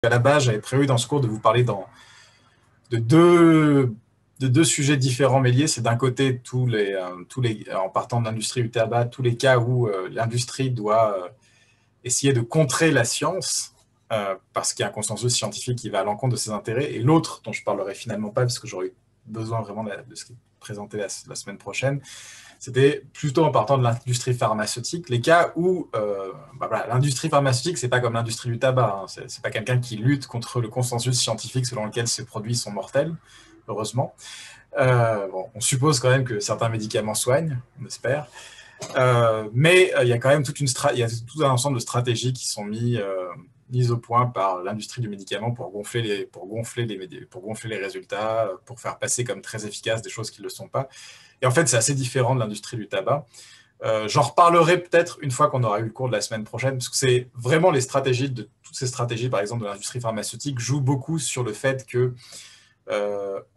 À la base, j'avais prévu dans ce cours de vous parler de deux sujets différents mais liés. C'est d'un côté, en partant de l'industrie du tabac, tous les cas où l'industrie doit essayer de contrer la science, parce qu'il y a un consensus scientifique qui va à l'encontre de ses intérêts, et l'autre, dont je ne parlerai finalement pas, parce que j'aurais besoin vraiment de ce qui est présenté la semaine prochaine, c'était plutôt en partant de l'industrie pharmaceutique, les cas où voilà, l'industrie pharmaceutique, c'est pas comme l'industrie du tabac, hein, c'est pas quelqu'un qui lutte contre le consensus scientifique selon lequel ces produits sont mortels, heureusement. Bon, on suppose quand même que certains médicaments soignent, on espère, mais il y a quand même il y a tout un ensemble de stratégies qui sont mises au point par l'industrie du médicament pour gonfler les résultats, pour faire passer comme très efficaces des choses qui ne le sont pas. Et en fait, c'est assez différent de l'industrie du tabac. J'en reparlerai peut-être une fois qu'on aura eu le cours de la semaine prochaine, parce que c'est vraiment toutes ces stratégies, par exemple, de l'industrie pharmaceutique, jouent beaucoup sur le fait que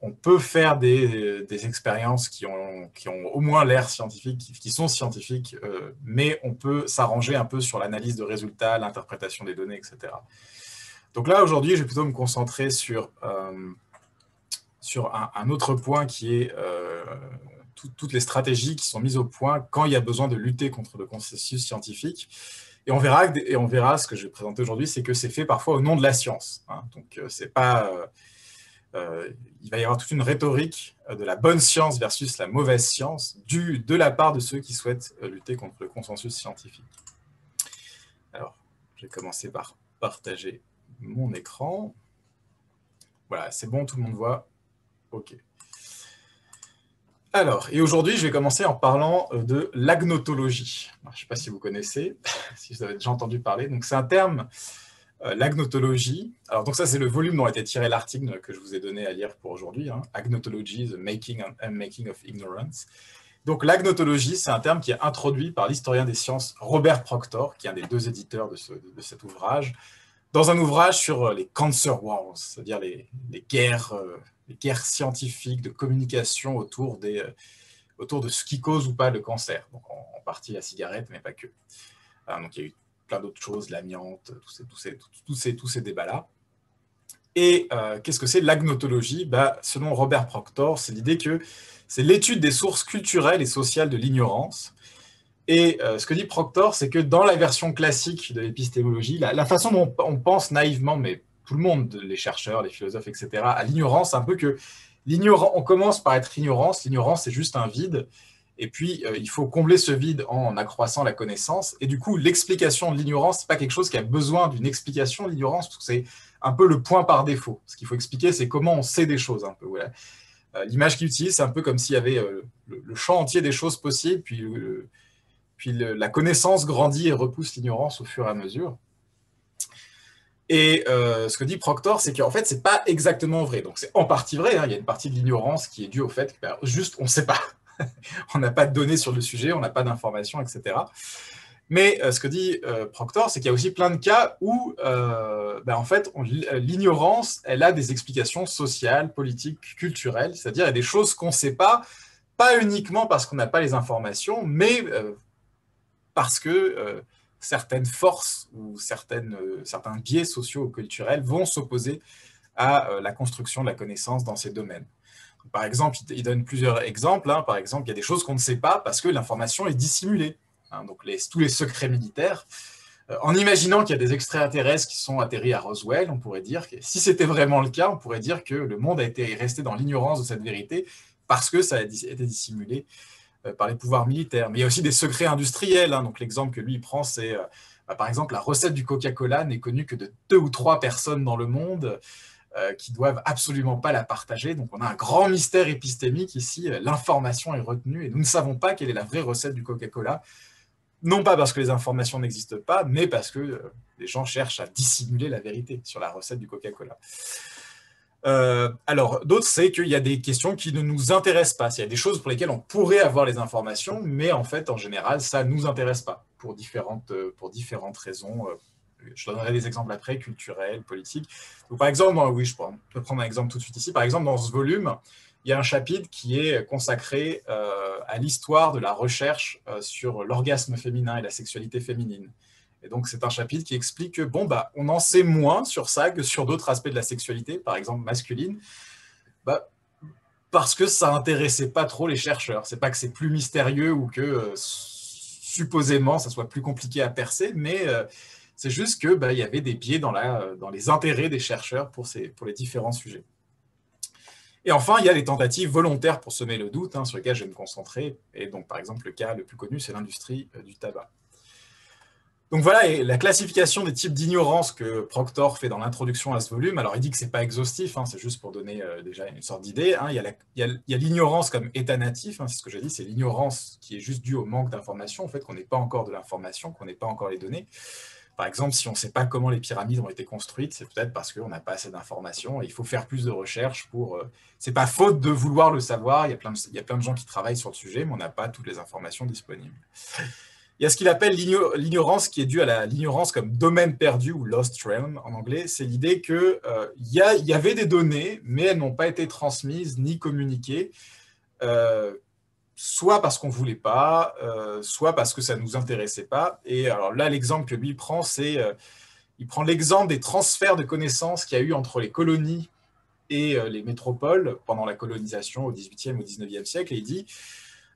on peut faire des expériences qui ont au moins l'air scientifiques, qui sont scientifiques, mais on peut s'arranger un peu sur l'analyse de résultats, l'interprétation des données, etc. Donc là, aujourd'hui, je vais plutôt me concentrer sur un autre point qui est toutes les stratégies qui sont mises au point quand il y a besoin de lutter contre le consensus scientifique. Et on verra ce que je vais présenter aujourd'hui, c'est que c'est fait parfois au nom de la science, hein. Donc, c'est pas... il va y avoir toute une rhétorique de la bonne science versus la mauvaise science de la part de ceux qui souhaitent lutter contre le consensus scientifique. Alors, je vais commencer par partager mon écran. Voilà, c'est bon, tout le monde voit. OK. Alors, et aujourd'hui, je vais commencer en parlant de l'agnotologie. Je ne sais pas si vous connaissez, si vous avez déjà entendu parler. Donc, c'est un terme, l'agnotologie. Alors, donc ça, c'est le volume dont a été tiré l'article que je vous ai donné à lire pour aujourd'hui, hein, Agnotology, the making of ignorance. Donc, l'agnotologie, c'est un terme qui est introduit par l'historien des sciences Robert Proctor, qui est un des deux éditeurs de cet ouvrage, dans un ouvrage sur les cancer wars, c'est-à-dire les guerres scientifiques de communication autour de ce qui cause ou pas le cancer. Donc, en partie la cigarette, mais pas que. Donc, il y a eu plein d'autres choses, l'amiante, tous ces débats-là. Et qu'est-ce que c'est l'agnotologie? Selon Robert Proctor, c'est l'idée que c'est l'étude des sources culturelles et sociales de l'ignorance. Et ce que dit Proctor, c'est que dans la version classique de l'épistémologie, la façon dont on pense naïvement, mais tout le monde, les chercheurs, les philosophes, etc., à l'ignorance, c'est un peu que on commence par être l'ignorance c'est juste un vide, et puis il faut combler ce vide en accroissant la connaissance, et du coup, l'explication de l'ignorance, c'est pas quelque chose qui a besoin d'une explication, l'ignorance, parce que c'est un peu le point par défaut. Ce qu'il faut expliquer, c'est comment on sait des choses, un peu, voilà. L'image qu'il utilise, c'est un peu comme s'il y avait le champ entier des choses possibles, puis la connaissance grandit et repousse l'ignorance au fur et à mesure. Et ce que dit Proctor, c'est qu'en fait, c'est pas exactement vrai. Donc, c'est en partie vrai, hein. Il y a une partie de l'ignorance qui est due au fait que juste, on ne sait pas. On n'a pas de données sur le sujet, on n'a pas d'informations, etc. Mais ce que dit Proctor, c'est qu'il y a aussi plein de cas où, en fait, l'ignorance, elle a des explications sociales, politiques, culturelles, c'est-à-dire il y a des choses qu'on ne sait pas uniquement parce qu'on n'a pas les informations, mais parce que certaines forces ou certains biais sociaux ou culturels vont s'opposer à la construction de la connaissance dans ces domaines. Donc, par exemple, il donne plusieurs exemples, hein. Par exemple, il y a des choses qu'on ne sait pas parce que l'information est dissimulée, hein. Donc, tous les secrets militaires. En imaginant qu'il y a des extraterrestres qui sont atterris à Roswell, on pourrait dire que si c'était vraiment le cas, on pourrait dire que le monde est resté dans l'ignorance de cette vérité parce que ça a été dissimulé par les pouvoirs militaires. Mais il y a aussi des secrets industriels, hein. Donc l'exemple que lui il prend, c'est par exemple la recette du Coca-Cola n'est connue que de 2 ou 3 personnes dans le monde qui doivent absolument pas la partager. Donc on a un grand mystère épistémique ici, l'information est retenue et nous ne savons pas quelle est la vraie recette du Coca-Cola. Non pas parce que les informations n'existent pas, mais parce que les gens cherchent à dissimuler la vérité sur la recette du Coca-Cola. Alors, d'autres, c'est qu'il y a des questions qui ne nous intéressent pas. Il y a des choses pour lesquelles on pourrait avoir les informations, mais en fait, en général, ça ne nous intéresse pas pour différentes raisons. Je donnerai des exemples après, culturels, politiques. Donc, par exemple, oui, je peux prendre un exemple tout de suite ici. Par exemple, dans ce volume, il y a un chapitre qui est consacré à l'histoire de la recherche sur l'orgasme féminin et la sexualité féminine. Et donc, c'est un chapitre qui explique que, bon, bah, on en sait moins sur ça que sur d'autres aspects de la sexualité, par exemple masculine, bah, parce que ça intéressait pas trop les chercheurs. C'est pas que c'est plus mystérieux ou que supposément ça soit plus compliqué à percer, mais c'est juste que bah, y avait des biais dans les intérêts des chercheurs pour les différents sujets. Et enfin, il y a les tentatives volontaires pour semer le doute, sur lesquelles je vais me concentrer. Et donc, par exemple, le cas le plus connu, c'est l'industrie du tabac. Donc voilà, et la classification des types d'ignorance que Proctor fait dans l'introduction à ce volume, alors il dit que ce n'est pas exhaustif, c'est juste pour donner déjà une sorte d'idée. Il y a l'ignorance comme état natif, c'est ce que j'ai dit, c'est l'ignorance qui est juste due au manque d'informations, en fait, qu'on n'ait pas encore de l'information, qu'on n'ait pas encore les données. Par exemple, si on ne sait pas comment les pyramides ont été construites, c'est peut-être parce qu'on n'a pas assez d'informations et il faut faire plus de recherches pour... c'est pas faute de vouloir le savoir, il y a plein de gens qui travaillent sur le sujet, mais on n'a pas toutes les informations disponibles. Il y a ce qu'il appelle l'ignorance qui est due à l'ignorance comme domaine perdu ou lost realm en anglais. C'est l'idée qu'il y avait des données, mais elles n'ont pas été transmises ni communiquées, soit parce qu'on ne voulait pas, soit parce que ça ne nous intéressait pas. Et alors là, l'exemple que lui prend, il prend l'exemple des transferts de connaissances qu'il y a eu entre les colonies et les métropoles pendant la colonisation au XVIIIe, au XIXe siècle, et il dit...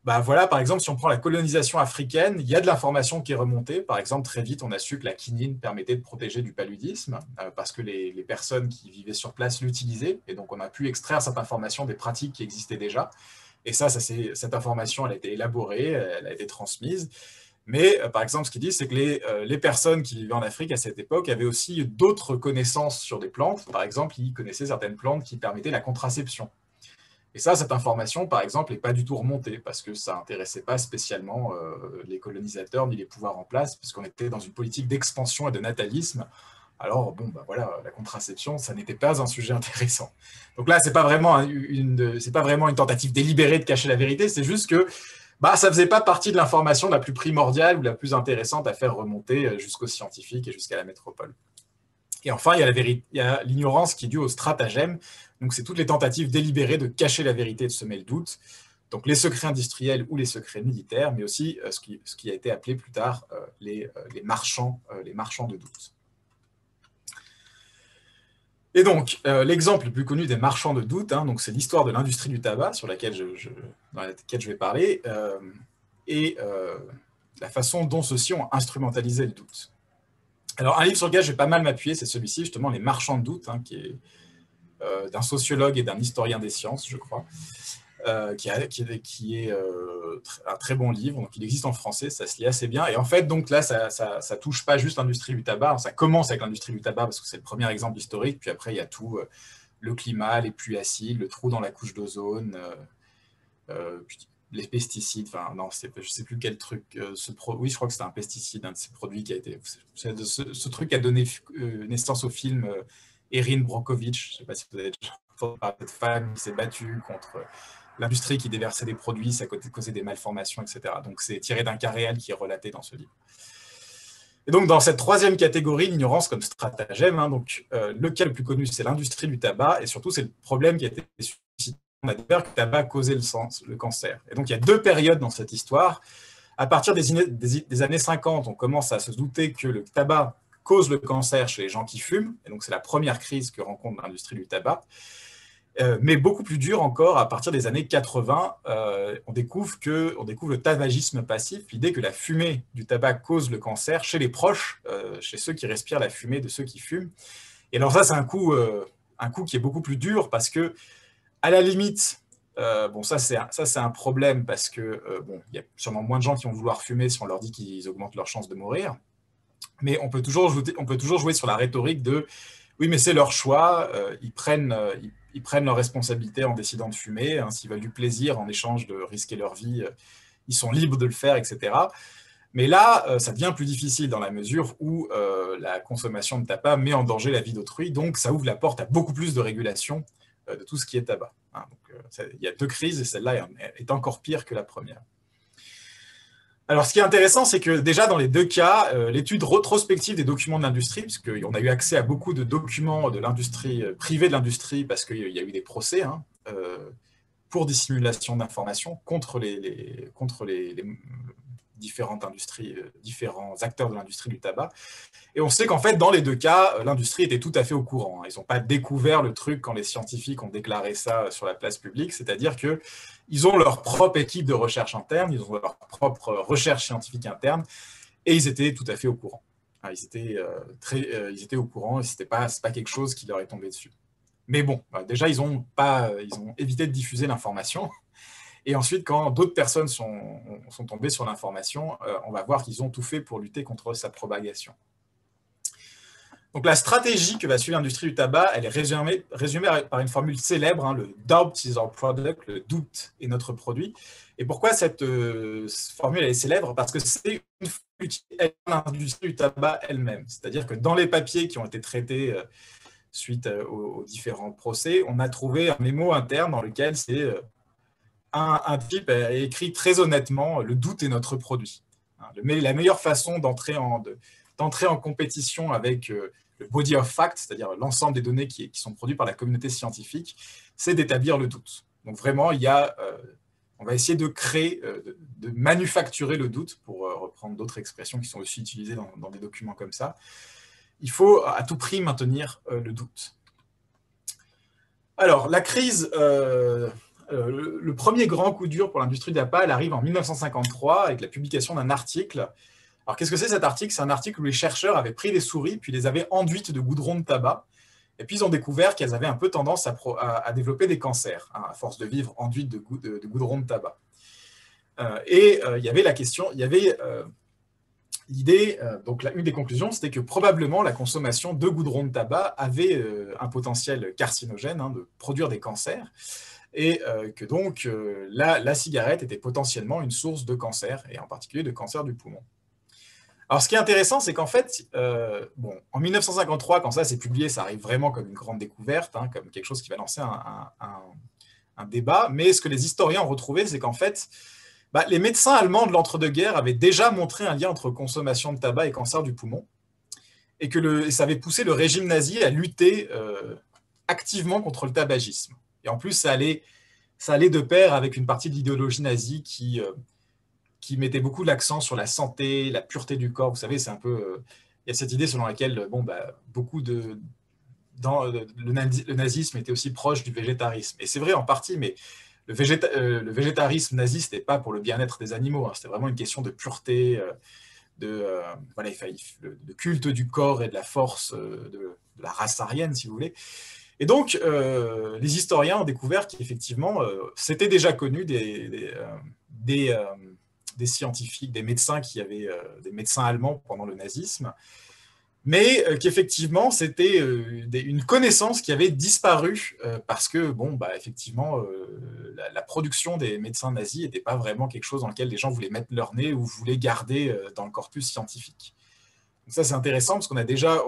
Bah voilà, par exemple, si on prend la colonisation africaine, il y a de l'information qui est remontée. Par exemple, très vite, on a su que la quinine permettait de protéger du paludisme parce que les personnes qui vivaient sur place l'utilisaient. Et donc, on a pu extraire cette information des pratiques qui existaient déjà. Et cette information, elle a été élaborée, elle a été transmise. Mais par exemple, ce qu'il dit, c'est que les personnes qui vivaient en Afrique à cette époque avaient aussi d'autres connaissances sur des plantes. Par exemple, ils connaissaient certaines plantes qui permettaient la contraception. Et ça, cette information, par exemple, n'est pas du tout remontée parce que ça n'intéressait pas spécialement les colonisateurs ni les pouvoirs en place, puisqu'on était dans une politique d'expansion et de natalisme. Alors, bon, bah voilà, la contraception, ça n'était pas un sujet intéressant. Donc là, ce n'est pas vraiment une tentative délibérée de cacher la vérité, c'est juste que ça ne faisait pas partie de l'information la plus primordiale ou la plus intéressante à faire remonter jusqu'aux scientifiques et jusqu'à la métropole. Et enfin, il y a l'ignorance qui est due au stratagème. Donc, c'est toutes les tentatives délibérées de cacher la vérité et de semer le doute. Donc, les secrets industriels ou les secrets militaires, mais aussi ce qui a été appelé plus tard les marchands de doute. Et donc, l'exemple le plus connu des marchands de doute, donc c'est l'histoire de l'industrie du tabac dans laquelle je vais parler, et la façon dont ceux-ci ont instrumentalisé le doute. Alors, un livre sur lequel je vais pas mal m'appuyer, c'est celui-ci, justement, Les marchands de doute, qui est d'un sociologue et d'un historien des sciences, je crois, qui est un très bon livre. Donc, il existe en français, ça se lit assez bien. Et en fait, donc là, ça touche pas juste l'industrie du tabac. Ça commence avec l'industrie du tabac parce que c'est le premier exemple historique. Puis après, il y a tout le climat, les pluies acides, le trou dans la couche d'ozone, les pesticides, enfin non, je ne sais plus quel truc, oui, je crois que c'était un pesticide, un de ces produits qui a été, ce truc a donné naissance au film Erin Brockovich, je ne sais pas si vous avez déjà entendu parler de cette femme qui s'est battue contre l'industrie qui déversait des produits, ça causait des malformations, etc. Donc c'est tiré d'un cas réel qui est relaté dans ce livre. Et donc dans cette troisième catégorie, l'ignorance comme stratagème, le cas le plus connu, c'est l'industrie du tabac, et surtout c'est le problème qui a été suscité. On a découvert que le tabac causait le cancer. Et donc, il y a deux périodes dans cette histoire. À partir des années 50, on commence à se douter que le tabac cause le cancer chez les gens qui fument. Et donc, c'est la première crise que rencontre l'industrie du tabac. Mais beaucoup plus dur encore, à partir des années 80, on découvre le tabagisme passif, l'idée que la fumée du tabac cause le cancer chez les proches, chez ceux qui respirent la fumée de ceux qui fument. Et alors ça, c'est un coup qui est beaucoup plus dur parce que à la limite, ça c'est un problème parce que il y a sûrement moins de gens qui vont vouloir fumer si on leur dit qu'ils augmentent leurs chances de mourir. Mais on peut toujours jouer sur la rhétorique de oui, mais c'est leur choix, ils prennent leurs responsabilités en décidant de fumer. S'ils veulent du plaisir en échange de risquer leur vie, ils sont libres de le faire, etc. Mais là, ça devient plus difficile dans la mesure où la consommation de tabac met en danger la vie d'autrui, donc ça ouvre la porte à beaucoup plus de régulation de tout ce qui est tabac. Il y a deux crises et celle-là est encore pire que la première. Alors, ce qui est intéressant, c'est que déjà dans les deux cas, l'étude rétrospective des documents de l'industrie, puisqu'on a eu accès à beaucoup de documents de l'industrie, privés de l'industrie, parce qu'il y a eu des procès pour dissimulation d'informations contre différentes industries, différents acteurs de l'industrie du tabac. Et on sait qu'en fait, dans les deux cas, l'industrie était tout à fait au courant. Ils n'ont pas découvert le truc quand les scientifiques ont déclaré ça sur la place publique, c'est-à-dire qu'ils ont leur propre équipe de recherche interne, ils ont leur propre recherche scientifique interne, et ils étaient tout à fait au courant. Ils étaient au courant, et ce n'est pas quelque chose qui leur est tombé dessus. Mais bon, déjà, ils ont évité de diffuser l'information. Et ensuite, quand d'autres personnes sont tombées sur l'information, on va voir qu'ils ont tout fait pour lutter contre sa propagation. Donc la stratégie que va suivre l'industrie du tabac, elle est résumée par une formule célèbre, le « doubt is our product », le doute est notre produit. Et pourquoi cette formule est célèbre? Parce que c'est une formule dans l'industrie du tabac elle-même. C'est-à-dire que dans les papiers qui ont été traités suite aux différents procès, on a trouvé un mémo interne dans lequel c'est un type a écrit très honnêtement « le doute est notre produit ». La meilleure façon d'entrer en compétition avec le body of fact, c'est-à-dire l'ensemble des données qui sont produites par la communauté scientifique, c'est d'établir le doute. Donc vraiment, on va essayer de créer, de manufacturer le doute, pour reprendre d'autres expressions qui sont aussi utilisées dans des documents comme ça. Il faut à tout prix maintenir le doute. Alors, la crise, le premier grand coup dur pour l'industrie du tabac, elle arrive en 1953 avec la publication d'un article. Alors, qu'est-ce que c'est cet article? C'est un article où les chercheurs avaient pris des souris, puis les avaient enduites de goudron de tabac, et puis ils ont découvert qu'elles avaient un peu tendance à développer des cancers, à force de vivre enduites de goudron de tabac. Il y avait la question, il y avait l'idée, donc une des conclusions, c'était que probablement la consommation de goudron de tabac avait un potentiel carcinogène, de produire des cancers, et que donc la cigarette était potentiellement une source de cancer, et en particulier de cancer du poumon. Alors, ce qui est intéressant, c'est qu'en fait, en 1953, quand ça s'est publié, ça arrive vraiment comme une grande découverte, comme quelque chose qui va lancer un débat. Mais ce que les historiens ont retrouvé, c'est qu'en fait, les médecins allemands de l'entre-deux-guerres avaient déjà montré un lien entre consommation de tabac et cancer du poumon, et que ça avait poussé le régime nazi à lutter activement contre le tabagisme. Et en plus, ça allait de pair avec une partie de l'idéologie nazie qui mettait beaucoup l'accent sur la santé, la pureté du corps. Vous savez, c'est un peu... il y a cette idée selon laquelle beaucoup le nazisme était aussi proche du végétarisme. Et c'est vrai en partie, mais le végétarisme nazi, ce n'était pas pour le bien-être des animaux. C'était vraiment une question de pureté, de culte du corps et de la force de la race aryenne, si vous voulez. Et donc, les historiens ont découvert qu'effectivement, c'était déjà connu des scientifiques, des médecins des médecins allemands pendant le nazisme, mais qu'effectivement, c'était une connaissance qui avait disparu parce que, effectivement, la production des médecins nazis n'était pas vraiment quelque chose dans lequel les gens voulaient mettre leur nez ou voulaient garder dans le corpus scientifique. Donc ça, c'est intéressant parce qu'on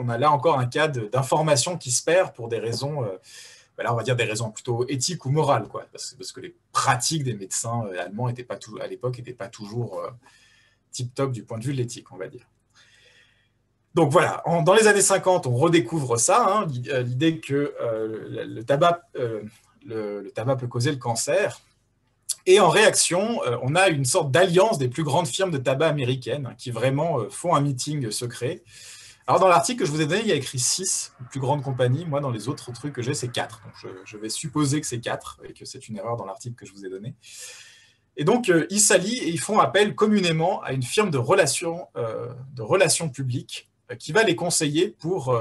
a là encore un cas d'information qui se perd pour des raisons... là, on va dire des raisons plutôt éthiques ou morales, parce que les pratiques des médecins allemands à l'époque n'étaient pas toujours tip-top du point de vue de l'éthique, on va dire. Donc voilà, dans les années 50, on redécouvre ça, l'idée que le tabac peut causer le cancer. Et en réaction, on a une sorte d'alliance des plus grandes firmes de tabac américaines qui vraiment font un meeting secret. Alors, dans l'article que je vous ai donné, il y a écrit 6 plus grandes compagnies. Moi, dans les autres trucs que j'ai, c'est 4. Donc, je vais supposer que c'est 4 et que c'est une erreur dans l'article que je vous ai donné. Et donc, ils s'allient et ils font appel communément à une firme de relations publiques qui va les conseiller pour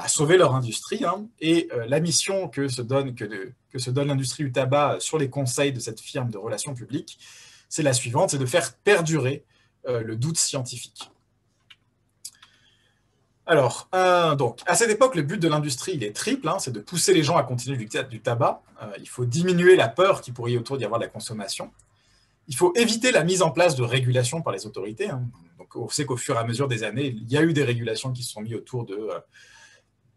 sauver leur industrie. Et la mission que se donne l'industrie du tabac sur les conseils de cette firme de relations publiques, c'est la suivante, c'est de faire perdurer le doute scientifique. Alors, donc, à cette époque, le but de l'industrie, il est triple, c'est de pousser les gens à continuer du tabac. Il faut diminuer la peur qu'il pourrait y autour d'y avoir de la consommation. Il faut éviter la mise en place de régulations par les autorités. Donc, on sait qu'au fur et à mesure des années, il y a eu des régulations qui se sont mises autour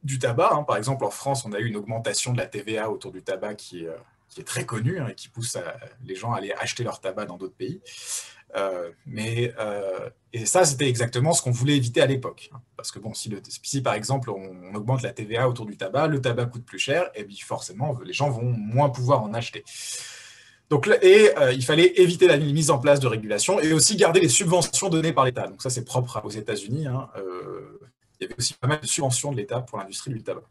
du tabac. Par exemple, en France, on a eu une augmentation de la TVA autour du tabac qui est très connue et qui pousse les gens à aller acheter leur tabac dans d'autres pays. Et ça, c'était exactement ce qu'on voulait éviter à l'époque. Parce que si par exemple, on augmente la TVA autour du tabac, le tabac coûte plus cher, et puis forcément, les gens vont moins pouvoir en acheter. Donc, il fallait éviter la mise en place de régulation et aussi garder les subventions données par l'État. Donc ça, c'est propre aux États-Unis. Hein. Il y avait aussi pas mal de subventions de l'État pour l'industrie du tabac.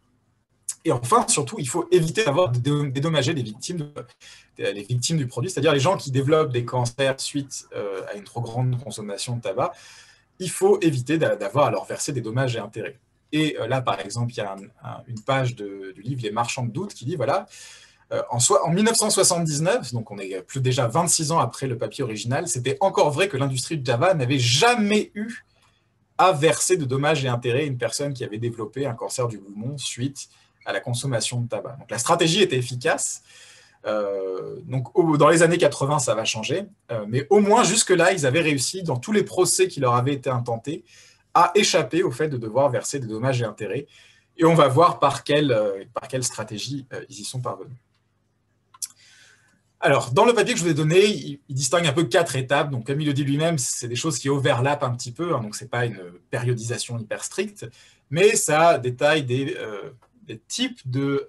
Et enfin, surtout, il faut éviter d'avoir dédommagé les victimes du produit, c'est-à-dire les gens qui développent des cancers suite à une trop grande consommation de tabac. Il faut éviter d'avoir à leur verser des dommages et intérêts. Et là, par exemple, il y a une page du livre Les Marchands de doute qui dit, voilà, en 1979, donc on est déjà 26 ans après le papier original, c'était encore vrai que l'industrie du tabac n'avait jamais eu à verser de dommages et intérêts à une personne qui avait développé un cancer du poumon suite à la consommation de tabac. Donc la stratégie était efficace. Donc dans les années 80, ça va changer, mais au moins jusque-là, ils avaient réussi, dans tous les procès qui leur avaient été intentés, à échapper au fait de devoir verser des dommages et intérêts. Et on va voir par quelle stratégie ils y sont parvenus. Alors, dans le papier que je vous ai donné, il distingue un peu 4 étapes. Donc, comme il le dit lui-même, c'est des choses qui overlappent un petit peu. Hein, donc, ce n'est pas une périodisation hyper stricte, mais ça détaille des types de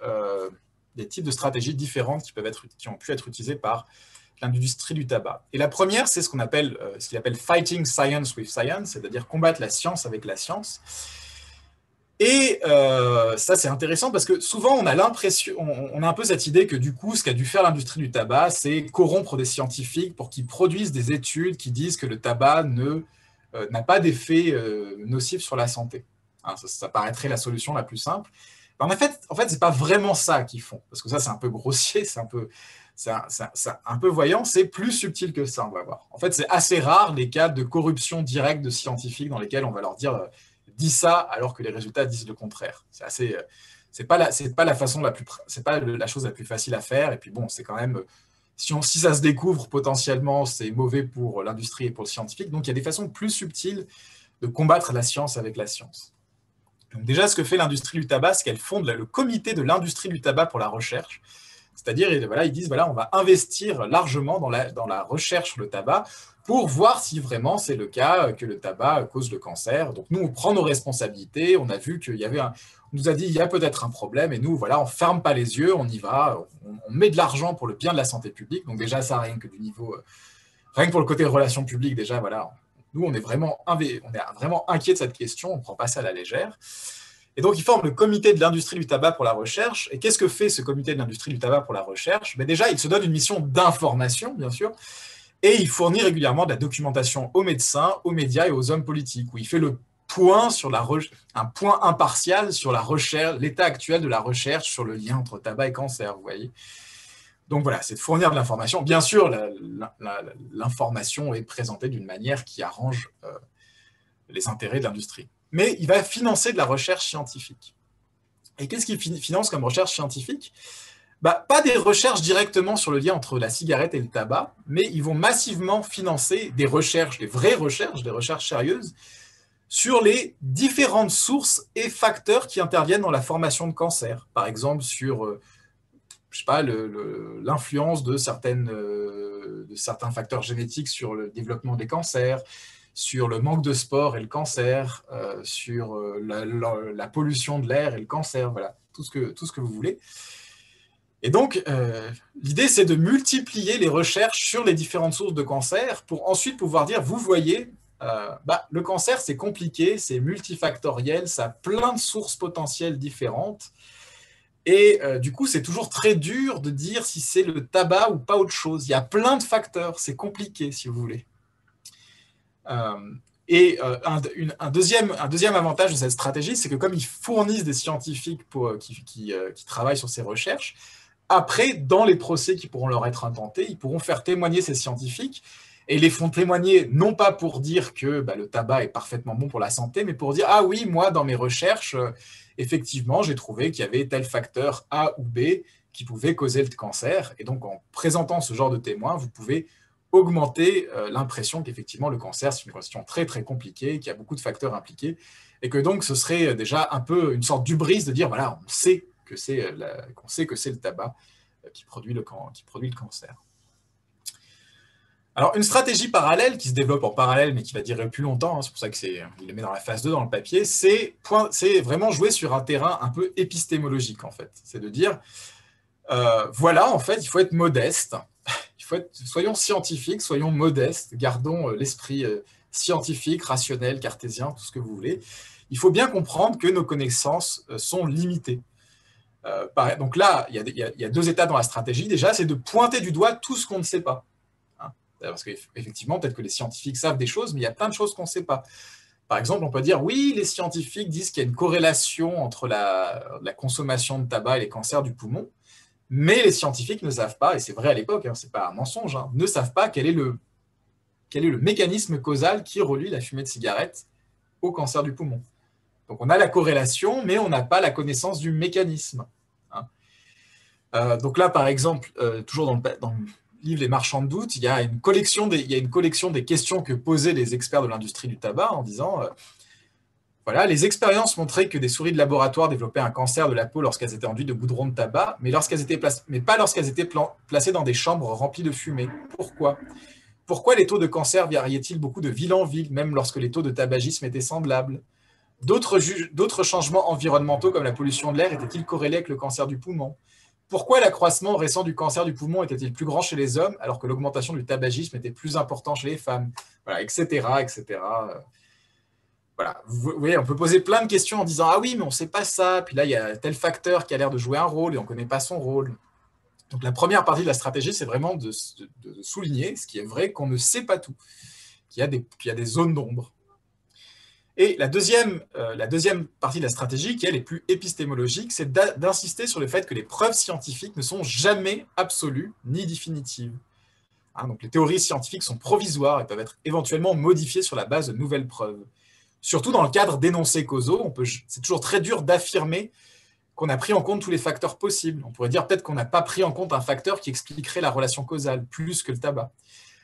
stratégies différentes qui ont pu être utilisées par l'industrie du tabac. Et la première, c'est ce qu'il appelle Fighting Science with Science, c'est-à-dire combattre la science avec la science. Et ça, c'est intéressant parce que souvent, on a l'impression, on a un peu cette idée que du coup, ce qu'a dû faire l'industrie du tabac, c'est corrompre des scientifiques pour qu'ils produisent des études qui disent que le tabac n'a pas d'effet nocif sur la santé. Hein, ça paraîtrait la solution la plus simple. En fait, c'est pas vraiment ça qu'ils font, parce que ça, c'est un peu grossier, c'est un peu voyant, c'est plus subtil que ça, on va voir. En fait, c'est assez rare les cas de corruption directe de scientifiques dans lesquels on va leur dire dis ça alors que les résultats disent le contraire. C'est pas la chose la plus facile à faire. Et puis bon, c'est quand même si ça se découvre potentiellement, c'est mauvais pour l'industrie et pour le scientifique. Donc il y a des façons plus subtiles de combattre la science avec la science. Donc déjà, ce que fait l'industrie du tabac, c'est qu'elle fonde le comité de l'industrie du tabac pour la recherche. C'est-à-dire, voilà, ils disent, voilà, on va investir largement dans la recherche sur le tabac pour voir si vraiment c'est le cas que le tabac cause le cancer. Donc nous, on prend nos responsabilités, on a vu qu'il y avait on nous a dit, il y a peut-être un problème, et nous, voilà, on ne ferme pas les yeux, on y va, on met de l'argent pour le bien de la santé publique. Donc déjà, ça, rien que pour le côté relations publiques, déjà, voilà, nous, on est vraiment inquiet de cette question, on ne prend pas ça à la légère. Et donc, ils forment le comité de l'industrie du tabac pour la recherche. Et qu'est-ce que fait ce comité de l'industrie du tabac pour la recherche? Déjà, il se donne une mission d'information, bien sûr, et il fournit régulièrement de la documentation aux médecins, aux médias et aux hommes politiques, où il fait le point un point impartial sur la recherche, l'état actuel de la recherche sur le lien entre tabac et cancer, vous voyez. Donc voilà, c'est de fournir de l'information. Bien sûr, l'information est présentée d'une manière qui arrange les intérêts de l'industrie. Mais il va financer de la recherche scientifique. Et qu'est-ce qu'il finance comme recherche scientifique? Pas des recherches directement sur le lien entre la cigarette et le tabac, mais ils vont massivement financer des recherches, des vraies recherches, des recherches sérieuses, sur les différentes sources et facteurs qui interviennent dans la formation de cancer. Par exemple, sur l'influence de certains facteurs génétiques sur le développement des cancers, sur le manque de sport et le cancer, sur la pollution de l'air et le cancer, voilà, tout ce que vous voulez. Et donc, l'idée, c'est de multiplier les recherches sur les différentes sources de cancer pour ensuite pouvoir dire, vous voyez, le cancer, c'est compliqué, c'est multifactoriel, ça a plein de sources potentielles différentes. Et du coup, c'est toujours très dur de dire si c'est le tabac ou pas autre chose. Il y a plein de facteurs, c'est compliqué, si vous voulez. Un deuxième avantage de cette stratégie, c'est que comme ils fournissent des scientifiques qui travaillent sur ces recherches, après, dans les procès qui pourront leur être intentés, ils pourront faire témoigner ces scientifiques et les font témoigner non pas pour dire que le tabac est parfaitement bon pour la santé, mais pour dire « Ah oui, moi, dans mes recherches, effectivement, j'ai trouvé qu'il y avait tel facteur A ou B qui pouvait causer le cancer. » Et donc, en présentant ce genre de témoins, vous pouvez augmenter l'impression qu'effectivement, le cancer, c'est une question très, très compliquée, qu'il y a beaucoup de facteurs impliqués, et que donc, ce serait déjà un peu une sorte d'hubris de dire « Voilà, on sait que c'est le tabac qui produit le cancer. » Alors, une stratégie parallèle qui se développe en parallèle, mais qui va durer plus longtemps, hein, c'est pour ça qu'il le met dans la phase 2 dans le papier, c'est vraiment jouer sur un terrain un peu épistémologique, en fait. C'est de dire, voilà, en fait, il faut être modeste, il Soyons scientifiques, soyons modestes, gardons l'esprit scientifique, rationnel, cartésien, tout ce que vous voulez. Il faut bien comprendre que nos connaissances sont limitées. Donc là, il y a deux étapes dans la stratégie. Déjà, c'est de pointer du doigt tout ce qu'on ne sait pas. Parce qu'effectivement, peut-être que les scientifiques savent des choses, mais il y a plein de choses qu'on ne sait pas. Par exemple, on peut dire, oui, les scientifiques disent qu'il y a une corrélation entre la consommation de tabac et les cancers du poumon, mais les scientifiques ne savent pas, et c'est vrai à l'époque, ce n'est pas un mensonge, ne savent pas quel est le mécanisme causal qui relie la fumée de cigarette au cancer du poumon. Donc on a la corrélation, mais on n'a pas la connaissance du mécanisme. Donc là, par exemple, toujours dans le livre Les marchands de doute, il y a une collection des questions que posaient les experts de l'industrie du tabac en disant voilà, les expériences montraient que des souris de laboratoire développaient un cancer de la peau lorsqu'elles étaient enduites de goudron de tabac, mais pas lorsqu'elles étaient placées dans des chambres remplies de fumée. Pourquoi ? Pourquoi les taux de cancer variaient-ils beaucoup de ville en ville, même lorsque les taux de tabagisme étaient semblables ? D'autres changements environnementaux comme la pollution de l'air étaient-ils corrélés avec le cancer du poumon ? Pourquoi l'accroissement récent du cancer du poumon était-il plus grand chez les hommes alors que l'augmentation du tabagisme était plus importante chez les femmes ? Voilà, etc., etc. Voilà. Vous voyez, on peut poser plein de questions en disant « Ah oui, mais on ne sait pas ça. » Puis là, il y a tel facteur qui a l'air de jouer un rôle et on ne connaît pas son rôle. Donc la première partie de la stratégie, c'est vraiment de souligner, ce qui est vrai, qu'on ne sait pas tout, qu'il y a des zones d'ombre. Et la deuxième partie de la stratégie, qui elle est plus épistémologique, c'est d'insister sur le fait que les preuves scientifiques ne sont jamais absolues ni définitives. Donc les théories scientifiques sont provisoires et peuvent être éventuellement modifiées sur la base de nouvelles preuves. Surtout dans le cadre d'énoncés causaux, c'est toujours très dur d'affirmer qu'on a pris en compte tous les facteurs possibles. On pourrait dire peut-être qu'on n'a pas pris en compte un facteur qui expliquerait la relation causale, plus que le tabac.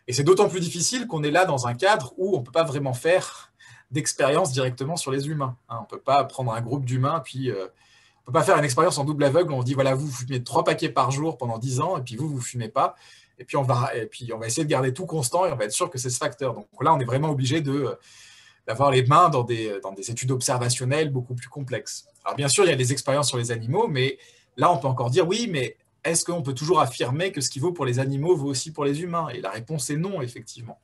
Et c'est d'autant plus difficile qu'on est là dans un cadre où on ne peut pas vraiment faire d'expérience directement sur les humains. On ne peut pas prendre un groupe d'humains, puis on ne peut pas faire une expérience en double aveugle où on se dit, voilà, vous fumez 3 paquets par jour pendant 10 ans, et puis vous ne fumez pas, et puis on va essayer de garder tout constant, et on va être sûr que c'est ce facteur. Donc là, on est vraiment obligé d'avoir les mains dans des études observationnelles beaucoup plus complexes. Alors bien sûr, il y a des expériences sur les animaux, mais là, on peut encore dire, oui, mais est-ce qu'on peut toujours affirmer que ce qui vaut pour les animaux vaut aussi pour les humains ? Et la réponse est non, effectivement.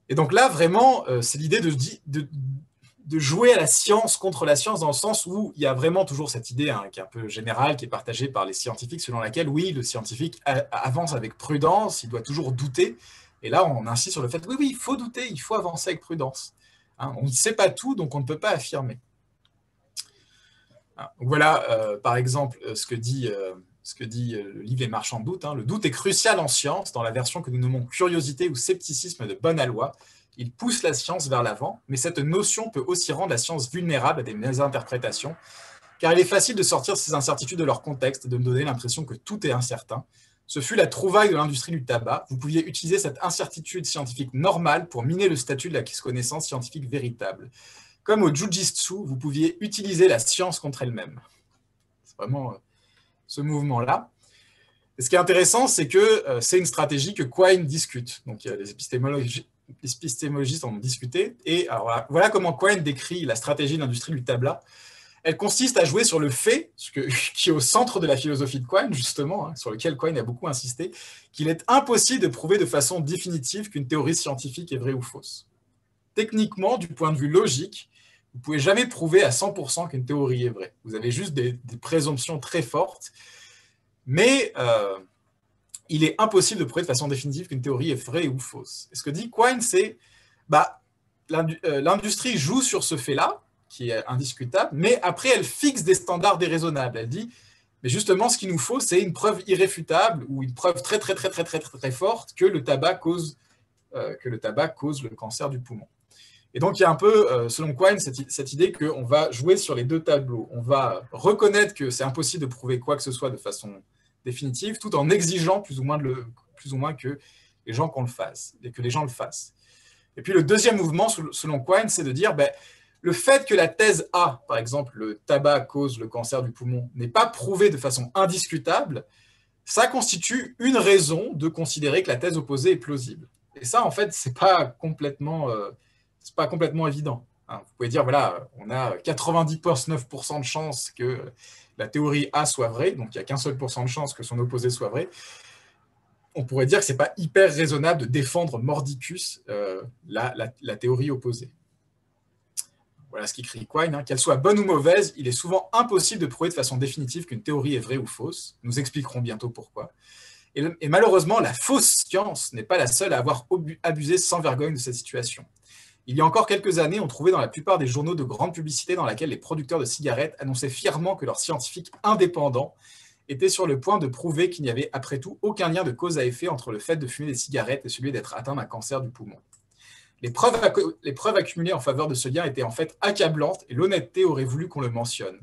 Et donc là, vraiment, c'est l'idée de jouer à la science contre la science, dans le sens où il y a vraiment toujours cette idée qui est un peu générale, qui est partagée par les scientifiques, selon laquelle, oui, le scientifique avance avec prudence, il doit toujours douter. Et là, on insiste sur le fait, oui, il faut douter, il faut avancer avec prudence. On ne sait pas tout, donc on ne peut pas affirmer. Donc voilà, par exemple, ce que dit le livre Les marchands de doute. Le doute est crucial en science, dans la version que nous nommons curiosité ou scepticisme de bonne aloi. Il pousse la science vers l'avant, mais cette notion peut aussi rendre la science vulnérable à des mésinterprétations, car il est facile de sortir ces incertitudes de leur contexte et de me donner l'impression que tout est incertain. Ce fut la trouvaille de l'industrie du tabac. Vous pouviez utiliser cette incertitude scientifique normale pour miner le statut de la connaissance scientifique véritable. Comme au jujitsu, vous pouviez utiliser la science contre elle-même. C'est vraiment ce mouvement-là. Et ce qui est intéressant, c'est que c'est une stratégie que Quine discute. Donc, les épistémologistes en ont discuté. Et alors, voilà comment Quine décrit la stratégie de l'industrie du tabac. Elle consiste à jouer sur le fait, qui est au centre de la philosophie de Quine, justement, sur lequel Quine a beaucoup insisté, qu'il est impossible de prouver de façon définitive qu'une théorie scientifique est vraie ou fausse. Techniquement, du point de vue logique, vous ne pouvez jamais prouver à 100% qu'une théorie est vraie. Vous avez juste des présomptions très fortes, mais il est impossible de prouver de façon définitive qu'une théorie est vraie ou fausse. Et ce que dit Quine, c'est l'industrie joue sur ce fait-là, qui est indiscutable, mais après, elle fixe des standards déraisonnables. Elle dit, mais justement, ce qu'il nous faut, c'est une preuve irréfutable ou une preuve très, très, très, très, très, très, très forte que le tabac cause le cancer du poumon. Et donc, il y a un peu, selon Quine, cette idée qu'on va jouer sur les deux tableaux. On va reconnaître que c'est impossible de prouver quoi que ce soit de façon définitive, tout en exigeant plus ou moins que les gens le fassent. Et puis, le deuxième mouvement, selon Quine, c'est de dire, le fait que la thèse A, par exemple, le tabac cause le cancer du poumon, n'est pas prouvé de façon indiscutable, ça constitue une raison de considérer que la thèse opposée est plausible. Et ça, en fait, c'est pas complètement évident. Vous pouvez dire, voilà, on a 99% de chances que la théorie A soit vraie, donc il n'y a qu'un seul % de chance que son opposé soit vrai. on pourrait dire que ce n'est pas hyper raisonnable de défendre mordicus la théorie opposée. Voilà ce qu'écrit Quine. Qu'elle soit bonne ou mauvaise, il est souvent impossible de prouver de façon définitive qu'une théorie est vraie ou fausse. Nous expliquerons bientôt pourquoi. Et malheureusement, la fausse science n'est pas la seule à avoir abusé sans vergogne de cette situation. Il y a encore quelques années, on trouvait dans la plupart des journaux de grande publicité dans laquelle les producteurs de cigarettes annonçaient fièrement que leurs scientifiques indépendants étaient sur le point de prouver qu'il n'y avait après tout aucun lien de cause à effet entre le fait de fumer des cigarettes et celui d'être atteint d'un cancer du poumon. Les preuves accumulées en faveur de ce lien étaient en fait accablantes et l'honnêteté aurait voulu qu'on le mentionne.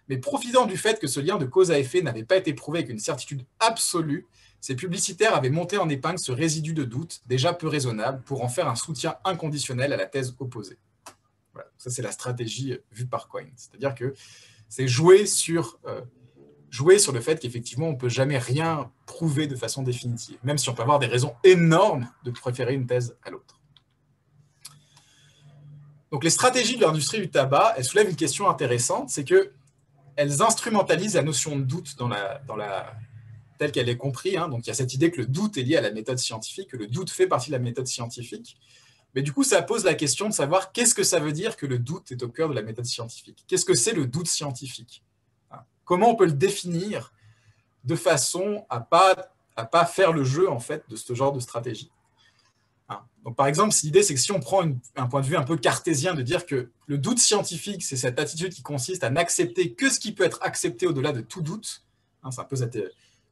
Mais profitant du fait que ce lien de cause à effet n'avait pas été prouvé avec une certitude absolue, ces publicitaires avaient monté en épingle ce résidu de doute, déjà peu raisonnable, pour en faire un soutien inconditionnel à la thèse opposée. Voilà. Ça, c'est la stratégie vue par Quine. C'est-à-dire que c'est jouer sur le fait qu'effectivement, on ne peut jamais rien prouver de façon définitive, même si on peut avoir des raisons énormes de préférer une thèse à l'autre. Donc, les stratégies de l'industrie du tabac, elles soulèvent une question intéressante, c'est qu'elles instrumentalisent la notion de doute telle qu'elle est comprise. Donc, il y a cette idée que le doute est lié à la méthode scientifique, que le doute fait partie de la méthode scientifique. Mais du coup, ça pose la question de savoir qu'est-ce que ça veut dire que le doute est au cœur de la méthode scientifique. Qu'est-ce que c'est le doute scientifique? Comment on peut le définir de façon à pas faire le jeu en fait, de ce genre de stratégie? Donc, par exemple, l'idée, c'est que si on prend un point de vue un peu cartésien de dire que le doute scientifique, c'est cette attitude qui consiste à n'accepter que ce qui peut être accepté au-delà de tout doute. C'est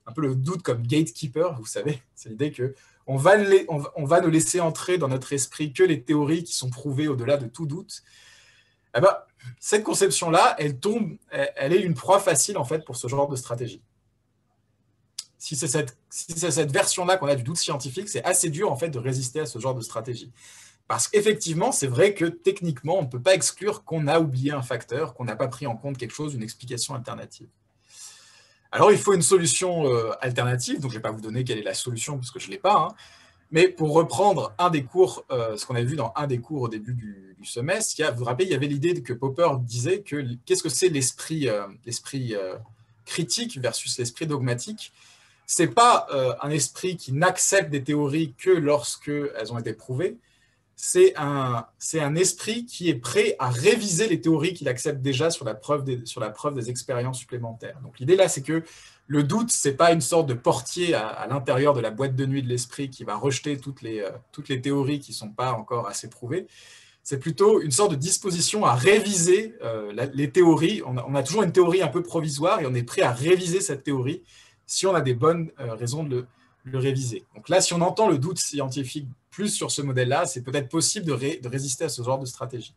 un peu le doute comme gatekeeper, vous savez. C'est l'idée qu'on va ne laisser entrer dans notre esprit que les théories qui sont prouvées au-delà de tout doute. Eh ben, cette conception-là, elle est une proie facile en fait pour ce genre de stratégie. Si c'est cette version-là qu'on a du doute scientifique, c'est assez dur en fait de résister à ce genre de stratégie. Parce qu'effectivement, c'est vrai que techniquement, on ne peut pas exclure qu'on a oublié un facteur, qu'on n'a pas pris en compte quelque chose, une explication alternative. Alors, il faut une solution alternative, donc je ne vais pas vous donner quelle est la solution parce que je ne l'ai pas, mais pour reprendre un des cours, ce qu'on avait vu dans un des cours au début du semestre, vous vous rappelez, il y avait l'idée que Popper disait que qu'est-ce que c'est l'esprit critique versus l'esprit dogmatique? Ce n'est pas un esprit qui n'accepte des théories que lorsqu'elles ont été prouvées, c'est un esprit qui est prêt à réviser les théories qu'il accepte déjà sur la preuve des expériences supplémentaires. Donc l'idée là, c'est que le doute, ce n'est pas une sorte de portier à l'intérieur de la boîte de nuit de l'esprit qui va rejeter toutes les théories qui ne sont pas encore assez prouvées. C'est plutôt une sorte de disposition à réviser les théories. On a toujours une théorie un peu provisoire et on est prêt à réviser cette théorie si on a des bonnes raisons de le réviser. Donc là, si on entend le doute scientifique plus sur ce modèle-là, c'est peut-être possible de résister à ce genre de stratégie.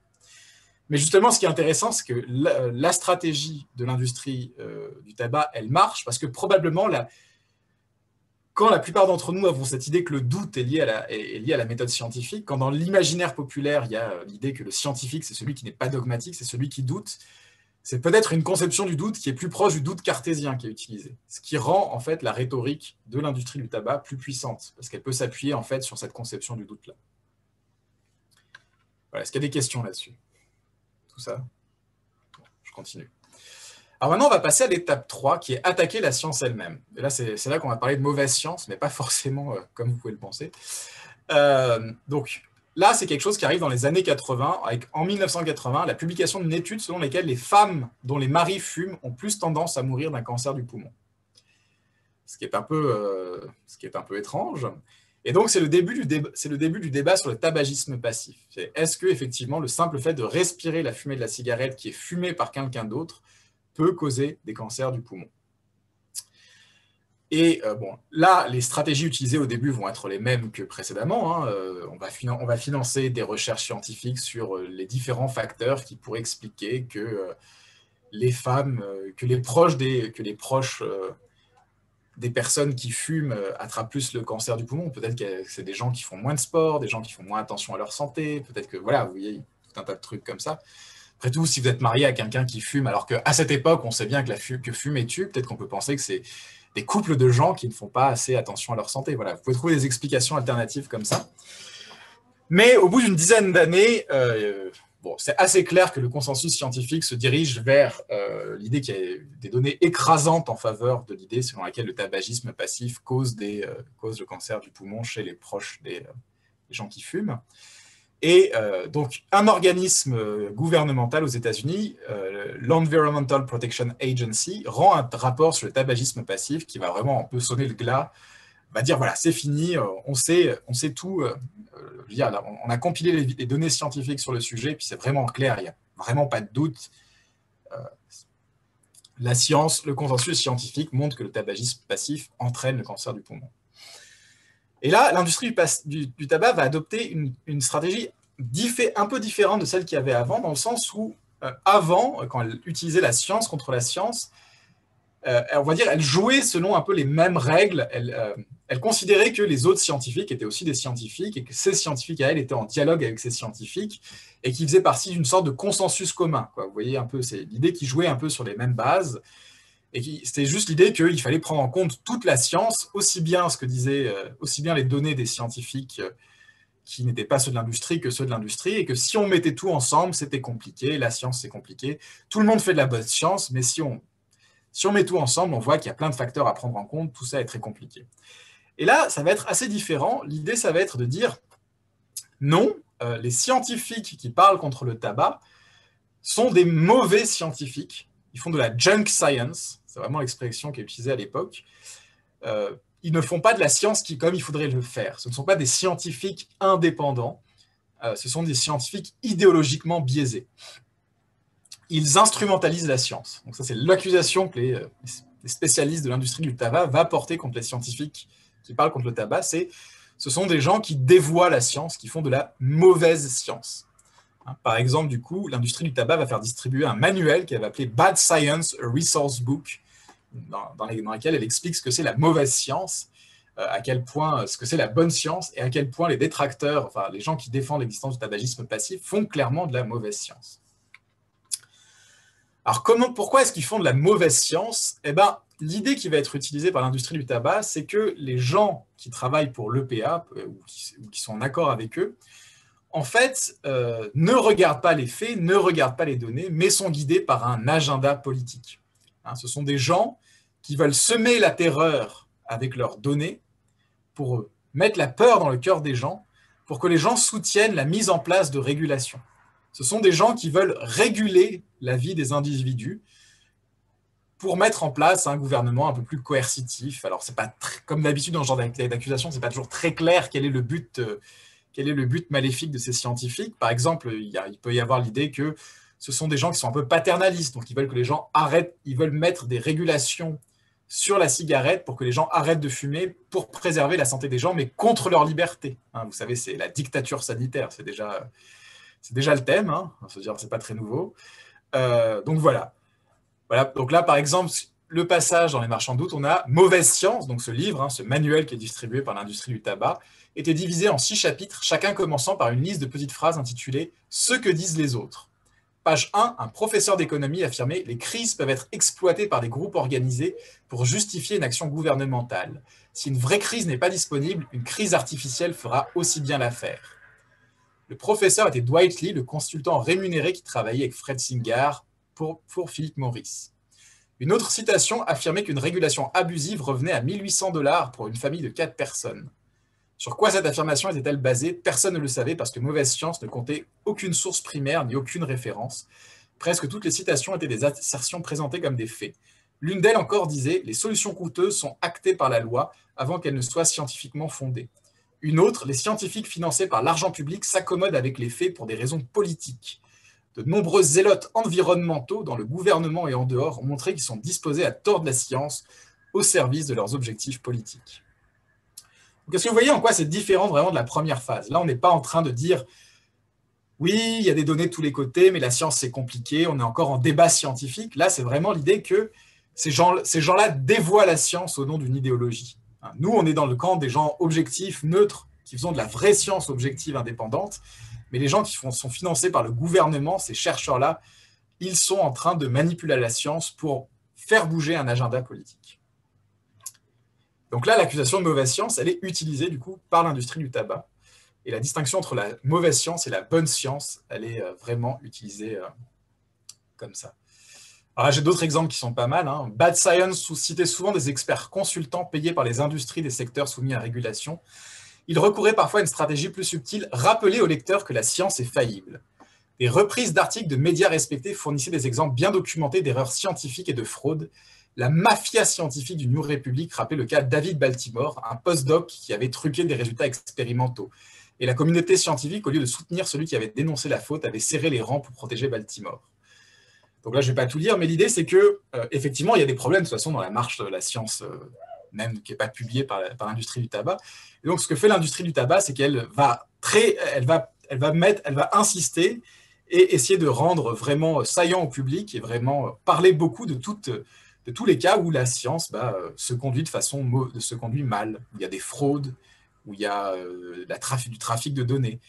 Mais justement, ce qui est intéressant, c'est que la stratégie de l'industrie du tabac, elle marche parce que probablement, quand la plupart d'entre nous avons cette idée que le doute est lié à la méthode scientifique, quand dans l'imaginaire populaire, il y a l'idée que le scientifique, c'est celui qui n'est pas dogmatique, c'est celui qui doute, c'est peut-être une conception du doute qui est plus proche du doute cartésien qui est utilisé, ce qui rend en fait la rhétorique de l'industrie du tabac plus puissante, parce qu'elle peut s'appuyer en fait sur cette conception du doute-là. Voilà, est-ce qu'il y a des questions là-dessus? Tout ça? Bon, je continue. Alors maintenant, on va passer à l'étape 3, qui est attaquer la science elle-même. Et là, c'est là qu'on va parler de mauvaise science, mais pas forcément comme vous pouvez le penser. Donc, là, c'est quelque chose qui arrive dans les années 80, avec en 1980, la publication d'une étude selon laquelle les femmes dont les maris fument ont plus tendance à mourir d'un cancer du poumon. Ce qui est un peu étrange. Et donc, c'est le début du débat sur le tabagisme passif. Est-ce que, effectivement, le simple fait de respirer la fumée de la cigarette qui est fumée par quelqu'un d'autre peut causer des cancers du poumon? Et bon, là, les stratégies utilisées au début vont être les mêmes que précédemment. On va financer des recherches scientifiques sur les différents facteurs qui pourraient expliquer que les femmes, que les proches des personnes qui fument attrapent plus le cancer du poumon. Peut-être que c'est des gens qui font moins de sport, des gens qui font moins attention à leur santé. Peut-être que, voilà, vous voyez, tout un tas de trucs comme ça. Après tout, si vous êtes marié à quelqu'un qui fume, alors qu'à cette époque, on sait bien que fumer tue, peut-être qu'on peut penser que c'est des couples de gens qui ne font pas assez attention à leur santé. Voilà, vous pouvez trouver des explications alternatives comme ça. Mais au bout d'une dizaine d'années, bon, c'est assez clair que le consensus scientifique se dirige vers l'idée qu'il y a des données écrasantes en faveur de l'idée selon laquelle le tabagisme passif cause le cancer du poumon chez les proches des gens qui fument. Et donc, un organisme gouvernemental aux États-Unis, l'Environmental Protection Agency, rend un rapport sur le tabagisme passif qui va vraiment un peu sonner le glas, va dire voilà, c'est fini, on sait tout. On a compilé les données scientifiques sur le sujet, puis c'est vraiment clair, il n'y a vraiment pas de doute. La science, le consensus scientifique montre que le tabagisme passif entraîne le cancer du poumon. Et là, l'industrie du tabac va adopter une stratégie un peu différente de celle qu'il y avait avant, dans le sens où, avant, quand elle utilisait la science contre la science, on va dire, elle jouait selon un peu les mêmes règles. Elle considérait que les autres scientifiques étaient aussi des scientifiques et que ces scientifiques à elle étaient en dialogue avec ces scientifiques et qu'ils faisaient partie d'une sorte de consensus commun, quoi. Vous voyez un peu, c'est l'idée qui jouait un peu sur les mêmes bases. Et c'était juste l'idée qu'il fallait prendre en compte toute la science, aussi bien les données des scientifiques qui n'étaient pas ceux de l'industrie que ceux de l'industrie, et que si on mettait tout ensemble, c'était compliqué, la science c'est compliqué. Tout le monde fait de la bonne science, mais si on met tout ensemble, on voit qu'il y a plein de facteurs à prendre en compte, tout ça est très compliqué. Et là, ça va être assez différent. L'idée, ça va être de dire non, les scientifiques qui parlent contre le tabac sont des mauvais scientifiques. Ils font de la junk science, c'est vraiment l'expression qui est utilisée à l'époque. Ils ne font pas de la science comme il faudrait le faire. Ce ne sont pas des scientifiques indépendants, ce sont des scientifiques idéologiquement biaisés. Ils instrumentalisent la science. Donc ça, c'est l'accusation que les spécialistes de l'industrie du tabac va porter contre les scientifiques qui parlent contre le tabac. Ce sont des gens qui dévoient la science, qui font de la mauvaise science. Par exemple, du coup, l'industrie du tabac va faire distribuer un manuel qu'elle va appeler Bad Science, a Resource Book, dans lequel elle explique ce que c'est la mauvaise science, à quel point ce que c'est la bonne science, et à quel point les détracteurs, enfin les gens qui défendent l'existence du tabagisme passif, font clairement de la mauvaise science. Alors pourquoi est-ce qu'ils font de la mauvaise science? Eh bien, l'idée qui va être utilisée par l'industrie du tabac, c'est que les gens qui travaillent pour l'EPA, ou qui sont en accord avec eux, en fait, ne regardent pas les faits, ne regardent pas les données, mais sont guidés par un agenda politique. Ce sont des gens qui veulent semer la terreur avec leurs données pour mettre la peur dans le cœur des gens, pour que les gens soutiennent la mise en place de régulations. Ce sont des gens qui veulent réguler la vie des individus pour mettre en place un gouvernement un peu plus coercitif. Alors, c'est pas comme d'habitude dans ce genre d'accusation, c'est pas toujours très clair quel est le but maléfique de ces scientifiques. Par exemple, il peut y avoir l'idée que ce sont des gens qui sont un peu paternalistes, donc ils veulent que les gens arrêtent, ils veulent mettre des régulations sur la cigarette pour que les gens arrêtent de fumer pour préserver la santé des gens, mais contre leur liberté. Vous savez, c'est la dictature sanitaire, c'est déjà le thème, c'est pas très nouveau. Donc voilà. Donc là, par exemple, le passage dans les marchands de doute, on a Mauvaise science, donc ce livre, ce manuel qui est distribué par l'industrie du tabac, était divisé en 6 chapitres, chacun commençant par une liste de petites phrases intitulées « Ce que disent les autres ». Page 1, un professeur d'économie affirmait « Les crises peuvent être exploitées par des groupes organisés pour justifier une action gouvernementale. Si une vraie crise n'est pas disponible, une crise artificielle fera aussi bien l'affaire. » Le professeur était Dwight Lee, le consultant rémunéré qui travaillait avec Fred Singer pour Philip Morris. Une autre citation affirmait qu'une régulation abusive revenait à 1 800 $ pour une famille de 4 personnes. Sur quoi cette affirmation était-elle basée? Personne ne le savait parce que Mauvaise Science ne comptait aucune source primaire ni aucune référence. Presque toutes les citations étaient des assertions présentées comme des faits. L'une d'elles encore disait « Les solutions coûteuses sont actées par la loi avant qu'elles ne soient scientifiquement fondées ». Une autre « Les scientifiques financés par l'argent public s'accommodent avec les faits pour des raisons politiques ». De nombreux zélotes environnementaux dans le gouvernement et en dehors ont montré qu'ils sont disposés à tordre la science au service de leurs objectifs politiques. Donc, est-ce que vous voyez en quoi c'est différent vraiment de la première phase? Là, on n'est pas en train de dire « Oui, il y a des données de tous les côtés, mais la science, c'est compliqué, on est encore en débat scientifique. » Là, c'est vraiment l'idée que ces gens-là dévoient la science au nom d'une idéologie. Nous, on est dans le camp des gens objectifs, neutres, qui font de la vraie science objective indépendante. Mais les gens qui sont financés par le gouvernement, ces chercheurs-là, ils sont en train de manipuler la science pour faire bouger un agenda politique. Donc là, l'accusation de mauvaise science, elle est utilisée du coup par l'industrie du tabac Et la distinction entre la mauvaise science et la bonne science, elle est vraiment utilisée comme ça. Alors j'ai d'autres exemples qui sont pas mal. Hein. Bad Science citait souvent des experts consultants payés par les industries des secteurs soumis à régulation. Il recourait parfois à une stratégie plus subtile, rappeler au lecteur que la science est faillible. Des reprises d'articles de médias respectés fournissaient des exemples bien documentés d'erreurs scientifiques et de fraude. La mafia scientifique du New Republic rappelait le cas de David Baltimore, un postdoc qui avait truqué des résultats expérimentaux. Et la communauté scientifique, au lieu de soutenir celui qui avait dénoncé la faute, avait serré les rangs pour protéger Baltimore. Donc là, je ne vais pas tout lire, mais l'idée, c'est que effectivement, il y a des problèmes de toute façon dans la marche de la science, même qui n'est pas publiée par l'industrie du tabac. Et donc, ce que fait l'industrie du tabac, c'est qu'elle va insister et essayer de rendre vraiment saillant au public et vraiment parler beaucoup de tous les cas où la science se conduit se conduit mal, où il y a des fraudes, où il y a du trafic de données.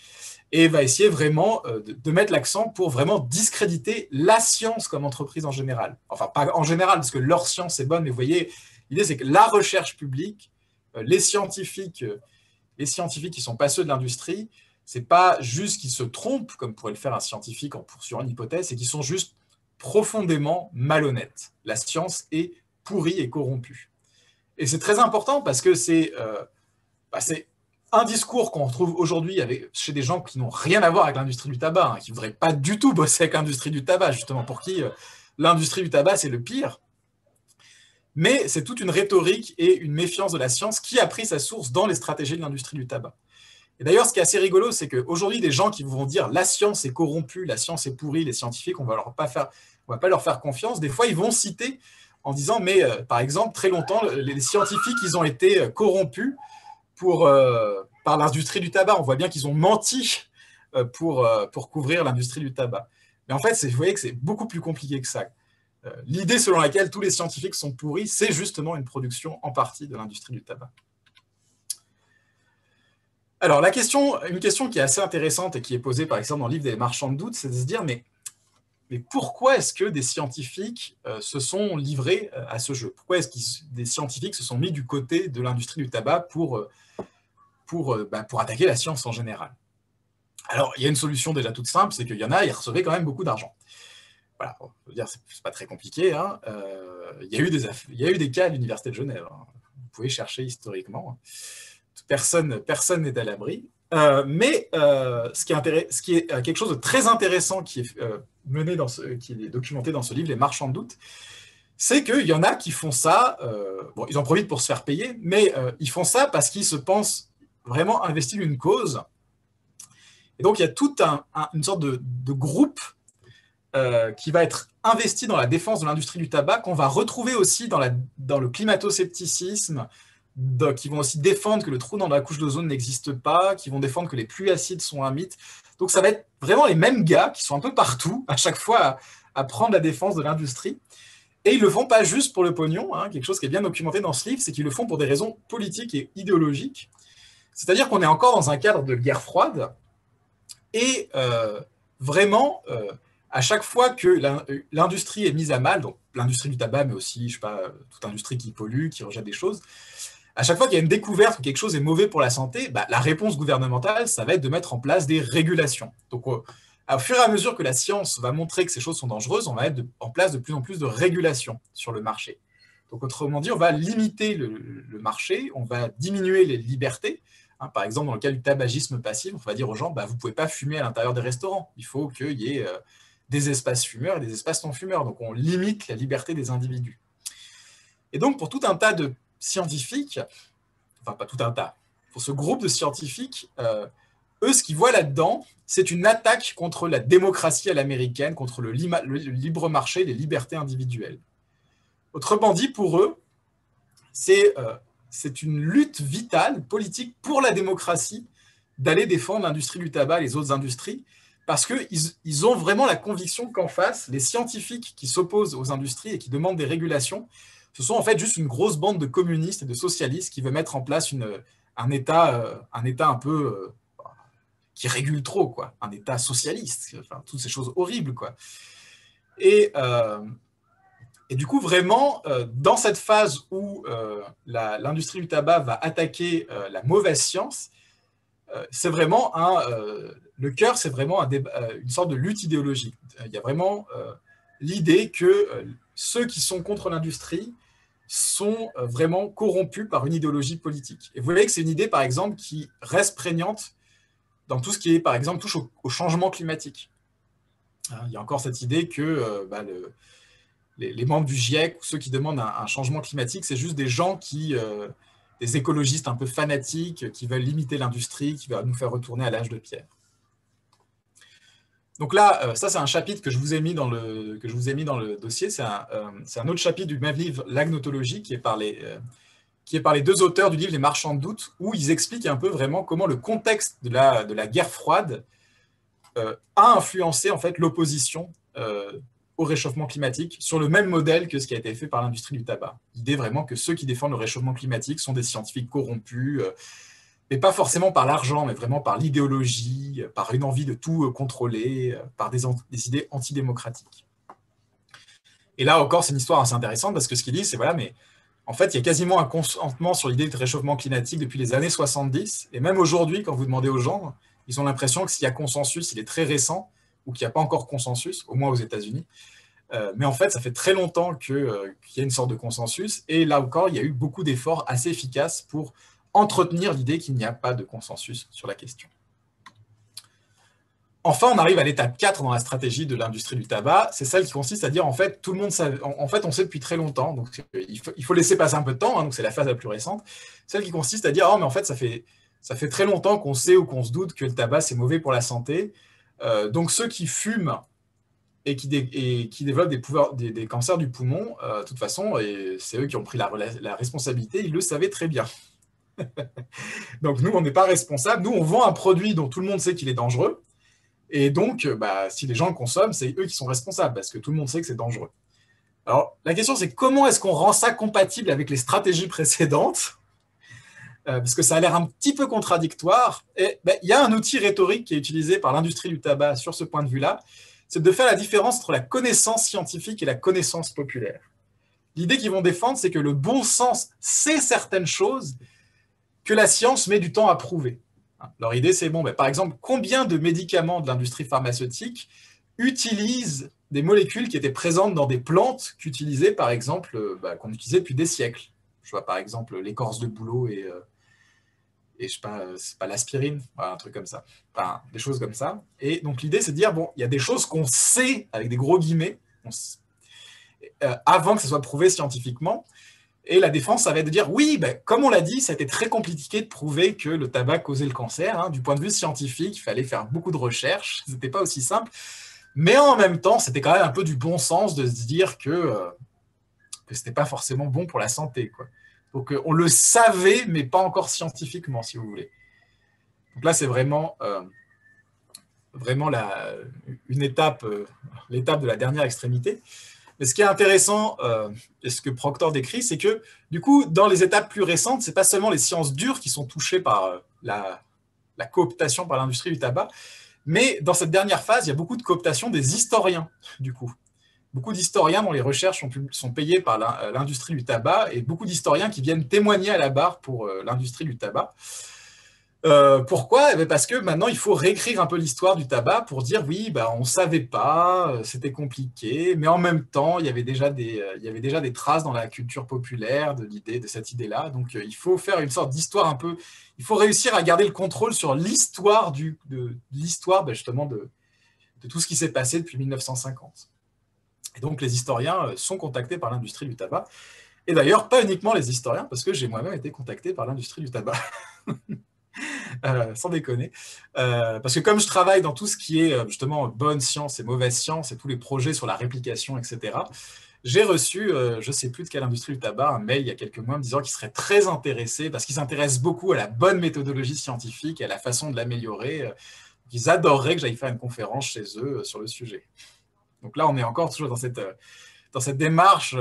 Et va essayer vraiment de mettre l'accent pour vraiment discréditer la science comme entreprise en général. Enfin, pas en général, parce que leur science est bonne, mais vous voyez, l'idée, c'est que la recherche publique, les scientifiques qui ne sont pas ceux de l'industrie, ce n'est pas juste qu'ils se trompent, comme pourrait le faire un scientifique en poursuivant une hypothèse, c'est qu'ils sont juste profondément malhonnêtes. La science est pourrie et corrompue. Et c'est très important parce que c'est un discours qu'on retrouve aujourd'hui chez des gens qui n'ont rien à voir avec l'industrie du tabac, hein, qui ne voudraient pas du tout bosser avec l'industrie du tabac, justement, pour qui l'industrie du tabac, c'est le pire. Mais c'est toute une rhétorique et une méfiance de la science qui a pris sa source dans les stratégies de l'industrie du tabac. Et d'ailleurs, ce qui est assez rigolo, c'est qu'aujourd'hui, des gens qui vont dire la science est corrompue, la science est pourrie, les scientifiques, on ne va pas leur faire confiance, des fois, ils vont citer en disant, mais par exemple, très longtemps, les scientifiques, ils ont été corrompus par l'industrie du tabac. On voit bien qu'ils ont menti pour couvrir l'industrie du tabac. Mais en fait, vous voyez que c'est beaucoup plus compliqué que ça. L'idée selon laquelle tous les scientifiques sont pourris, c'est justement une production en partie de l'industrie du tabac. Alors, une question qui est assez intéressante et qui est posée par exemple dans le livre des marchands de doute, c'est de se dire, mais pourquoi est-ce que des scientifiques se sont livrés à ce jeu? Pourquoi est-ce que des scientifiques se sont mis du côté de l'industrie du tabac pour attaquer la science en général? Alors, il y a une solution déjà toute simple, c'est qu'il y en a, ils recevaient quand même beaucoup d'argent. Voilà, on peut dire, c'est pas très compliqué. Hein. Il y a eu des cas à l'Université de Genève. Hein. Vous pouvez chercher historiquement. Personne n'est à l'abri. Mais ce qui est quelque chose de très intéressant qui est qui est documenté dans ce livre, Les Marchands de doute, c'est qu'il y en a qui font ça, ils en profitent pour se faire payer, mais ils font ça parce qu'ils se pensent vraiment investis d'une cause. Et donc, il y a toute une sorte de groupe qui va être investi dans la défense de l'industrie du tabac, qu'on va retrouver aussi dans le climato-scepticisme, qui vont aussi défendre que le trou dans la couche d'ozone n'existe pas, qui vont défendre que les pluies acides sont un mythe. Donc, ça va être vraiment les mêmes gars qui sont un peu partout, à chaque fois, à prendre la défense de l'industrie. Et ils ne le font pas juste pour le pognon, hein, quelque chose qui est bien documenté dans ce livre, c'est qu'ils le font pour des raisons politiques et idéologiques. C'est-à-dire qu'on est encore dans un cadre de guerre froide, et vraiment, à chaque fois que l'industrie est mise à mal, donc l'industrie du tabac, mais aussi, je sais pas, toute industrie qui pollue, qui rejette des choses, à chaque fois qu'il y a une découverte que quelque chose est mauvais pour la santé, la réponse gouvernementale, ça va être de mettre en place des régulations. Donc, au fur et à mesure que la science va montrer que ces choses sont dangereuses, on va mettre en place de plus en plus de régulations sur le marché. Donc, autrement dit, on va limiter le marché, on va diminuer les libertés. Hein, par exemple, dans le cas du tabagisme passif, on va dire aux gens, vous ne pouvez pas fumer à l'intérieur des restaurants. Il faut qu'il y ait des espaces fumeurs et des espaces non fumeurs. Donc, on limite la liberté des individus. Et donc, pour tout un tas de scientifiques, enfin, pas tout un tas, pour ce groupe de scientifiques, eux, ce qu'ils voient là-dedans, c'est une attaque contre la démocratie à l'américaine, contre le libre marché, les libertés individuelles. Autrement dit, pour eux, c'est une lutte vitale, politique, pour la démocratie, d'aller défendre l'industrie du tabac et les autres industries, parce qu'ils ont vraiment la conviction qu'en face, les scientifiques qui s'opposent aux industries et qui demandent des régulations, ce sont en fait juste une grosse bande de communistes et de socialistes qui veut mettre en place un État un peu qui régule trop, quoi, un État socialiste, enfin, toutes ces choses horribles, quoi. Et du coup, vraiment, dans cette phase où l'industrie du tabac va attaquer la mauvaise science, c'est vraiment le cœur, c'est vraiment une sorte de lutte idéologique. Il y a vraiment l'idée que ceux qui sont contre l'industrie sont vraiment corrompus par une idéologie politique. Et vous voyez que c'est une idée, par exemple, qui reste prégnante dans tout ce qui est, par exemple, touche au changement climatique. Il y a encore cette idée que les membres du GIEC ou ceux qui demandent un changement climatique, c'est juste des gens des écologistes un peu fanatiques qui veulent limiter l'industrie, qui veulent nous faire retourner à l'âge de pierre. Donc là, ça c'est un chapitre que je vous ai mis dans le dossier. C'est un autre chapitre du même livre, L'agnotologie, qui est par les deux auteurs du livre Les Marchands de doute, où ils expliquent un peu vraiment comment le contexte de la guerre froide a influencé en fait l'opposition au réchauffement climatique sur le même modèle que ce qui a été fait par l'industrie du tabac. L'idée vraiment que ceux qui défendent le réchauffement climatique sont des scientifiques corrompus, mais pas forcément par l'argent, mais vraiment par l'idéologie, par une envie de tout contrôler, par des idées antidémocratiques. Et là encore, c'est une histoire assez intéressante parce que ce qu'ils disent, c'est voilà, mais en fait, il y a quasiment un consentement sur l'idée de réchauffement climatique depuis les années 70, et même aujourd'hui, quand vous demandez aux gens, ils ont l'impression que s'il y a consensus, il est très récent, ou qu'il n'y a pas encore consensus, au moins aux États-Unis. Mais en fait, ça fait très longtemps qu'il y a une sorte de consensus, et là encore, il y a eu beaucoup d'efforts assez efficaces pour entretenir l'idée qu'il n'y a pas de consensus sur la question. Enfin, on arrive à l'étape 4 dans la stratégie de l'industrie du tabac, c'est celle qui consiste à dire, en fait, tout le monde savait, en fait, on sait depuis très longtemps, donc il faut laisser passer un peu de temps, hein, donc c'est la phase la plus récente, celle qui consiste à dire, oh, mais en fait, ça fait très longtemps qu'on sait ou qu'on se doute que le tabac, c'est mauvais pour la santé, donc ceux qui fument et qui développent des cancers du poumon, de toute façon, c'est eux qui ont pris la responsabilité, ils le savaient très bien. Donc nous, on n'est pas responsable, nous, on vend un produit dont tout le monde sait qu'il est dangereux, et donc, si les gens le consomment, c'est eux qui sont responsables, parce que tout le monde sait que c'est dangereux. Alors, la question, c'est comment est-ce qu'on rend ça compatible avec les stratégies précédentes, parce que ça a l'air un petit peu contradictoire. Et il y a un outil rhétorique qui est utilisé par l'industrie du tabac sur ce point de vue-là, c'est de faire la différence entre la connaissance scientifique et la connaissance populaire. L'idée qu'ils vont défendre, c'est que le bon sens sait certaines choses que la science met du temps à prouver. Leur idée, c'est, par exemple, combien de médicaments de l'industrie pharmaceutique utilisent des molécules qui étaient présentes dans des plantes qu'utilisaient, par exemple, qu'on utilisait depuis des siècles. Je vois, par exemple, l'écorce de bouleau et je sais pas, c'est pas l'aspirine, voilà, un truc comme ça. Enfin, des choses comme ça. Et donc, l'idée, c'est de dire, il y a des choses qu'on sait, avec des gros guillemets, avant que ça soit prouvé scientifiquement. Et la défense, ça va être de dire, oui, comme on l'a dit, ça a été très compliqué de prouver que le tabac causait le cancer. Hein. Du point de vue scientifique, il fallait faire beaucoup de recherches. Ce n'était pas aussi simple. Mais en même temps, c'était quand même un peu du bon sens de se dire que ce n'était pas forcément bon pour la santé, quoi. Donc, on le savait, mais pas encore scientifiquement, si vous voulez. Donc là, c'est vraiment l'étape de la dernière extrémité. Mais ce qui est intéressant, et ce que Proctor décrit, c'est que, du coup, dans les étapes plus récentes, ce n'est pas seulement les sciences dures qui sont touchées par la cooptation par l'industrie du tabac, mais dans cette dernière phase, il y a beaucoup de cooptation des historiens, du coup. Beaucoup d'historiens dont les recherches sont payées par l'industrie du tabac, et beaucoup d'historiens qui viennent témoigner à la barre pour l'industrie du tabac. Pourquoi? Parce que maintenant, il faut réécrire un peu l'histoire du tabac pour dire oui, on ne savait pas, c'était compliqué, mais en même temps, il y avait déjà des traces dans la culture populaire de cette idée-là. Donc, il faut faire une sorte d'histoire un peu. Il faut réussir à garder le contrôle sur l'histoire justement de tout ce qui s'est passé depuis 1950. Et donc, les historiens sont contactés par l'industrie du tabac. Et d'ailleurs, pas uniquement les historiens, parce que j'ai moi-même été contacté par l'industrie du tabac. Sans déconner. Parce que comme je travaille dans tout ce qui est justement bonne science et mauvaise science et tous les projets sur la réplication, etc., j'ai reçu, je ne sais plus de quelle industrie du tabac, un mail il y a quelques mois me disant qu'ils seraient très intéressés, parce qu'ils s'intéressent beaucoup à la bonne méthodologie scientifique et à la façon de l'améliorer. Ils adoreraient que j'aille faire une conférence chez eux sur le sujet. Donc là, on est encore toujours dans cette démarche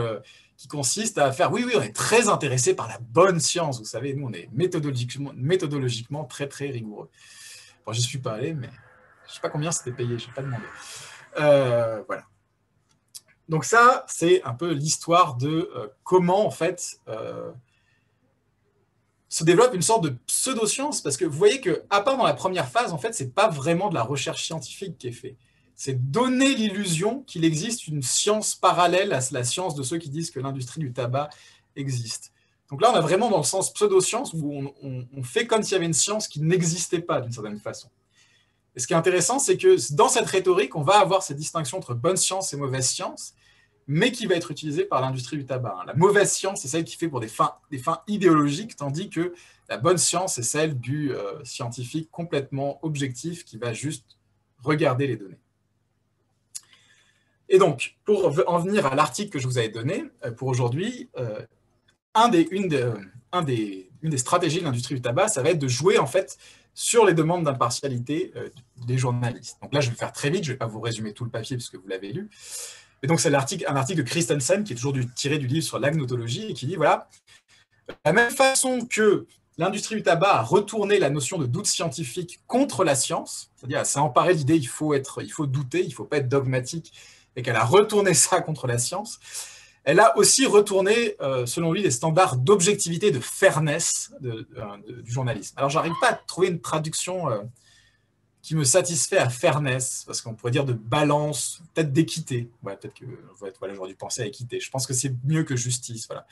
qui consiste à faire, oui, on est très intéressé par la bonne science, vous savez, nous, on est méthodologiquement très, très rigoureux. Bon, je ne suis pas allé, mais je ne sais pas combien c'était payé, je n'ai pas demandé. Voilà. Donc ça, c'est un peu l'histoire de comment, en fait, se développe une sorte de pseudo-science, parce que vous voyez qu'à part dans la première phase, en fait, ce n'est pas vraiment de la recherche scientifique qui est faite. C'est donner l'illusion qu'il existe une science parallèle à la science de ceux qui disent que l'industrie du tabac existe. Donc là, on est vraiment dans le sens pseudo-science, où on fait comme s'il y avait une science qui n'existait pas d'une certaine façon. Et ce qui est intéressant, c'est que dans cette rhétorique, on va avoir cette distinction entre bonne science et mauvaise science, mais qui va être utilisée par l'industrie du tabac. La mauvaise science, c'est celle qui fait pour des fins idéologiques, tandis que la bonne science, c'est celle du scientifique complètement objectif qui va juste regarder les données. Et donc, pour en venir à l'article que je vous avais donné pour aujourd'hui, une des stratégies de l'industrie du tabac, ça va être de jouer en fait sur les demandes d'impartialité des journalistes. Donc là, je vais faire très vite, je ne vais pas vous résumer tout le papier parce que vous l'avez lu. Et donc, c'est un article de Christensen qui est toujours tiré du livre sur l'agnotologie et qui dit, voilà, de la même façon que l'industrie du tabac a retourné la notion de doute scientifique contre la science, c'est-à-dire elle s'est emparée de l'idée il faut douter, il ne faut pas être dogmatique, et qu'elle a retourné ça contre la science, elle a aussi retourné, selon lui, les standards d'objectivité, de fairness du journalisme. Alors, je n'arrive pas à trouver une traduction qui me satisfait à fairness, parce qu'on pourrait dire de balance, peut-être d'équité. Ouais, peut-être que voilà, j'aurais dû penser à équité. Je pense que c'est mieux que justice. Voilà.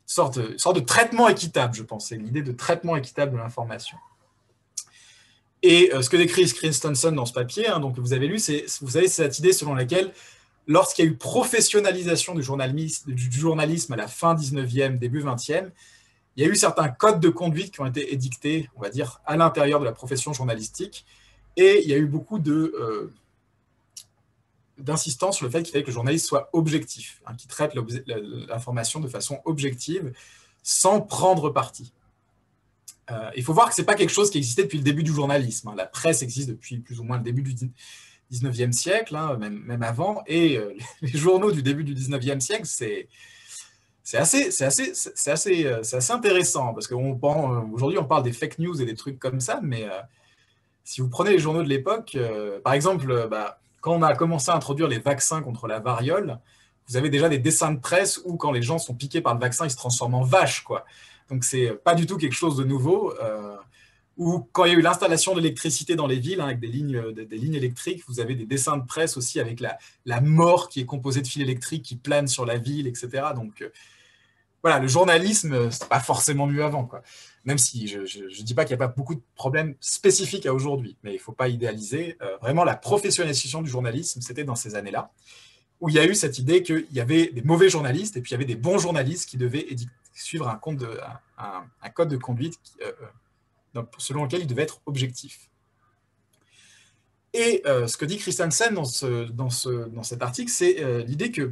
Une sorte de traitement équitable, je pensais, l'idée de traitement équitable de l'information. Et ce que décrit Christensen dans ce papier, hein, donc vous avez lu, vous savez, c'est cette idée selon laquelle, lorsqu'il y a eu professionnalisation du journalisme à la fin 19e, début 20e, il y a eu certains codes de conduite qui ont été édictés, on va dire, à l'intérieur de la profession journalistique, et il y a eu beaucoup d'insistance sur le fait qu'il fallait que le journaliste soit objectif, hein, qu'il traite l'information de façon objective, sans prendre parti. Il faut voir que ce n'est pas quelque chose qui existait depuis le début du journalisme. Hein. La presse existe depuis plus ou moins le début du 19e siècle, hein, même avant, et les journaux du début du 19e siècle, c'est assez intéressant, parce qu'aujourd'hui, on parle des fake news et des trucs comme ça, mais si vous prenez les journaux de l'époque, par exemple, quand on a commencé à introduire les vaccins contre la variole, vous avez déjà des dessins de presse où, quand les gens sont piqués par le vaccin, ils se transforment en vaches, quoi. Donc, c'est pas du tout quelque chose de nouveau. Ou quand il y a eu l'installation de l'électricité dans les villes, hein, avec des lignes électriques, vous avez des dessins de presse aussi avec la mort qui est composée de fils électriques qui planent sur la ville, etc. Donc, voilà, le journalisme, c'était pas forcément mieux avant, quoi. Même si je ne dis pas qu'il n'y a pas beaucoup de problèmes spécifiques à aujourd'hui, mais il ne faut pas idéaliser. Vraiment, la professionnalisation du journalisme, c'était dans ces années-là, où il y a eu cette idée qu'il y avait des mauvais journalistes et puis il y avait des bons journalistes qui devaient suivre un code de conduite selon lequel ils devaient être objectifs. Et ce que dit Christensen dans cet article, c'est l'idée que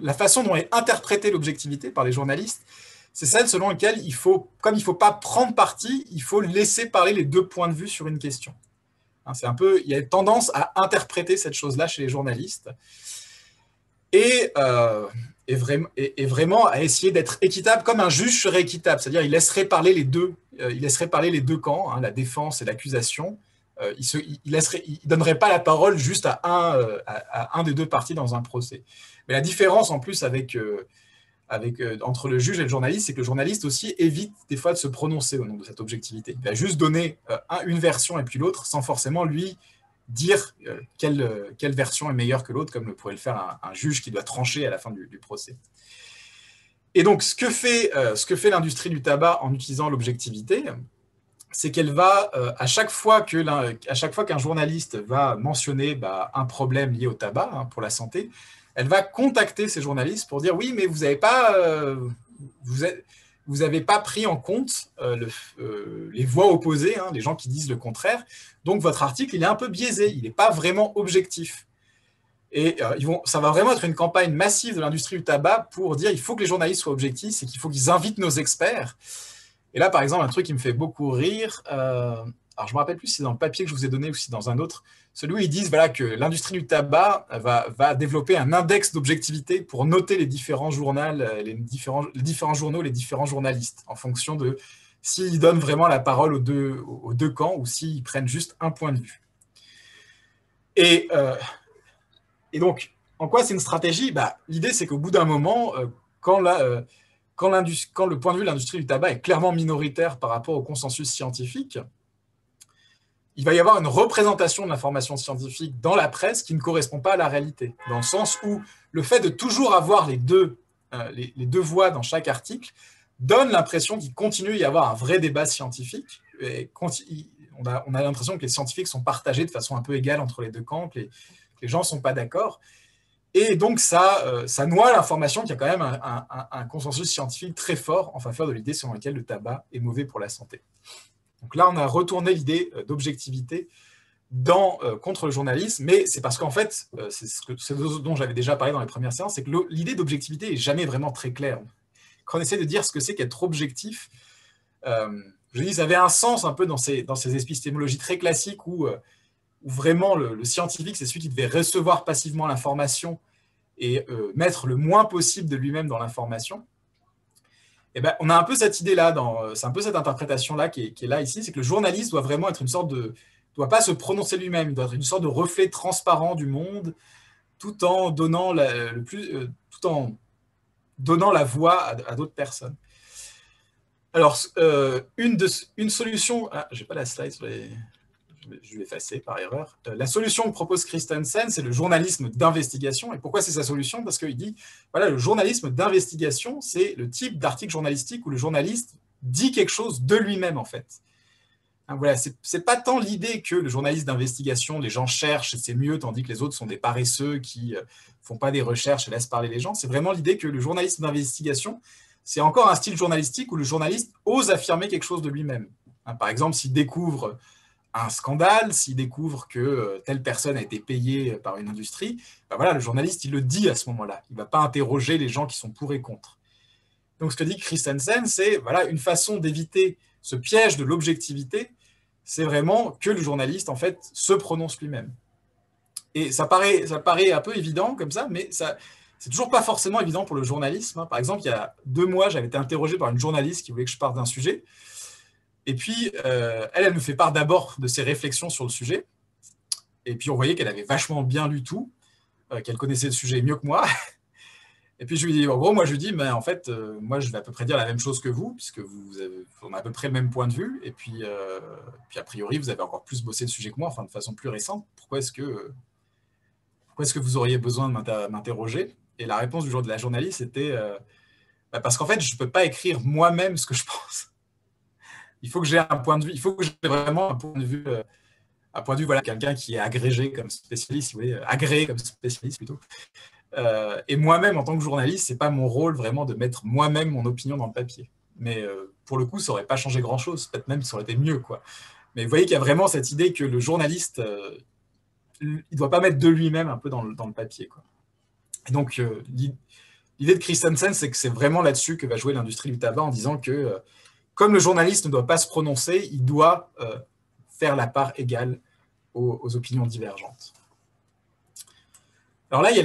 la façon dont est interprétée l'objectivité par les journalistes, c'est celle selon laquelle comme il ne faut pas prendre parti, il faut laisser parler les deux points de vue sur une question. Hein, il y a tendance à interpréter cette chose-là chez les journalistes et vraiment à essayer d'être équitable comme un juge serait équitable, c'est-à-dire il laisserait parler les deux camps, hein, la défense et l'accusation. Il ne donnerait pas la parole juste à un des deux parties dans un procès. Mais la différence en plus entre le juge et le journaliste, c'est que le journaliste aussi évite des fois de se prononcer au nom de cette objectivité. Il va juste donner une version et puis l'autre, sans forcément lui dire quelle version est meilleure que l'autre, comme le pourrait le faire un juge qui doit trancher à la fin du procès. Et donc, ce que fait l'industrie du tabac en utilisant l'objectivité, c'est qu'elle va, à chaque fois qu'un journaliste va mentionner un problème lié au tabac, hein, pour la santé, elle va contacter ces journalistes pour dire « Oui, mais vous n'avez pas pris en compte les voix opposées, hein, les gens qui disent le contraire, donc votre article il est un peu biaisé, il n'est pas vraiment objectif. » Et ça va vraiment être une campagne massive de l'industrie du tabac pour dire « Il faut que les journalistes soient objectifs, c'est qu'il faut qu'ils invitent nos experts. » Et là, par exemple, un truc qui me fait beaucoup rire, alors je ne me rappelle plus si c'est dans le papier que je vous ai donné ou si c'est dans un autre, celui où ils disent voilà, que l'industrie du tabac va développer un index d'objectivité pour noter les différents journaux, les différents journalistes, en fonction de s'ils donnent vraiment la parole aux deux camps ou s'ils prennent juste un point de vue. Et donc, en quoi c'est une stratégie ? L'idée, c'est qu'au bout d'un moment, quand quand le point de vue de l'industrie du tabac est clairement minoritaire par rapport au consensus scientifique, il va y avoir une représentation de l'information scientifique dans la presse qui ne correspond pas à la réalité, dans le sens où le fait de toujours avoir les deux voix dans chaque article donne l'impression qu'il continue à y avoir un vrai débat scientifique. Et on a l'impression que les scientifiques sont partagés de façon un peu égale entre les deux camps, que les gens ne sont pas d'accord. Et donc, ça noie l'information qu'il y a quand même un consensus scientifique très fort en faveur de l'idée selon laquelle le tabac est mauvais pour la santé. Donc là, on a retourné l'idée d'objectivité contre le journalisme, mais c'est parce qu'en fait, c'est ce dont j'avais déjà parlé dans les premières séances, c'est que l'idée d'objectivité n'est jamais vraiment très claire. Quand on essaie de dire ce que c'est qu'être objectif, je dis ça avait un sens un peu dans ces épistémologies très classiques où vraiment le scientifique, c'est celui qui devait recevoir passivement l'information et mettre le moins possible de lui-même dans l'information. Et ben, on a un peu cette idée-là, c'est un peu cette interprétation-là qui est là ici, c'est que le journaliste doit vraiment être une sorte de... doit pas se prononcer lui-même, il doit être une sorte de reflet transparent du monde, tout en donnant tout en donnant la voix à d'autres personnes. Alors, une solution... Ah, j'ai pas la slide, je vais l'effacer par erreur. La solution que propose Christensen, c'est le journalisme d'investigation. Et pourquoi c'est sa solution? Parce qu'il dit, voilà, le journalisme d'investigation, c'est le type d'article journalistique où le journaliste dit quelque chose de lui-même, en fait. Voilà, c'est pas tant l'idée que le journaliste d'investigation, les gens cherchent, c'est mieux, tandis que les autres sont des paresseux qui font pas des recherches et laissent parler les gens. C'est vraiment l'idée que le journalisme d'investigation, c'est encore un style journalistique où le journaliste ose affirmer quelque chose de lui-même. Par exemple, s'il découvre un scandale, s'il découvre que telle personne a été payée par une industrie, ben voilà, le journaliste, il le dit à ce moment-là. Il ne va pas interroger les gens qui sont pour et contre. Donc, ce que dit Christensen, c'est voilà, une façon d'éviter ce piège de l'objectivité, c'est vraiment que le journaliste, en fait, se prononce lui-même. Et ça paraît un peu évident comme ça, mais c'est toujours pas forcément évident pour le journalisme. Par exemple, il y a 2 mois, j'avais été interrogé par une journaliste qui voulait que je parle d'un sujet. Et puis, elle me fait part d'abord de ses réflexions sur le sujet. Et puis, on voyait qu'elle avait vachement bien lu tout, qu'elle connaissait le sujet mieux que moi. Et puis, je lui dis, en gros, moi, je lui dis, mais en fait, moi, je vais à peu près dire la même chose que vous, puisque on a à peu près le même point de vue. Et puis, a priori, vous avez encore plus bossé le sujet que moi, enfin, de façon plus récente. Pourquoi est-ce que vous auriez besoin de m'interroger? Et la réponse de la journaliste était, parce qu'en fait, je ne peux pas écrire moi-même ce que je pense. Il faut que j'ai un point de vue, il faut que j'ai vraiment un point de vue, voilà, quelqu'un qui est agrégé comme spécialiste, si vous voulez, agréé comme spécialiste plutôt. Et moi-même, en tant que journaliste, c'est pas mon rôle vraiment de mettre moi-même mon opinion dans le papier. Mais pour le coup, ça n'aurait pas changé grand-chose, peut-être même ça aurait été mieux, quoi. Mais vous voyez qu'il y a vraiment cette idée que le journaliste, il ne doit pas mettre de lui-même un peu dans le papier, quoi. Et donc, l'idée de Christensen, c'est que c'est vraiment là-dessus que va jouer l'industrie du tabac en disant que comme le journaliste ne doit pas se prononcer, il doit faire la part égale aux opinions divergentes. Alors là, il y a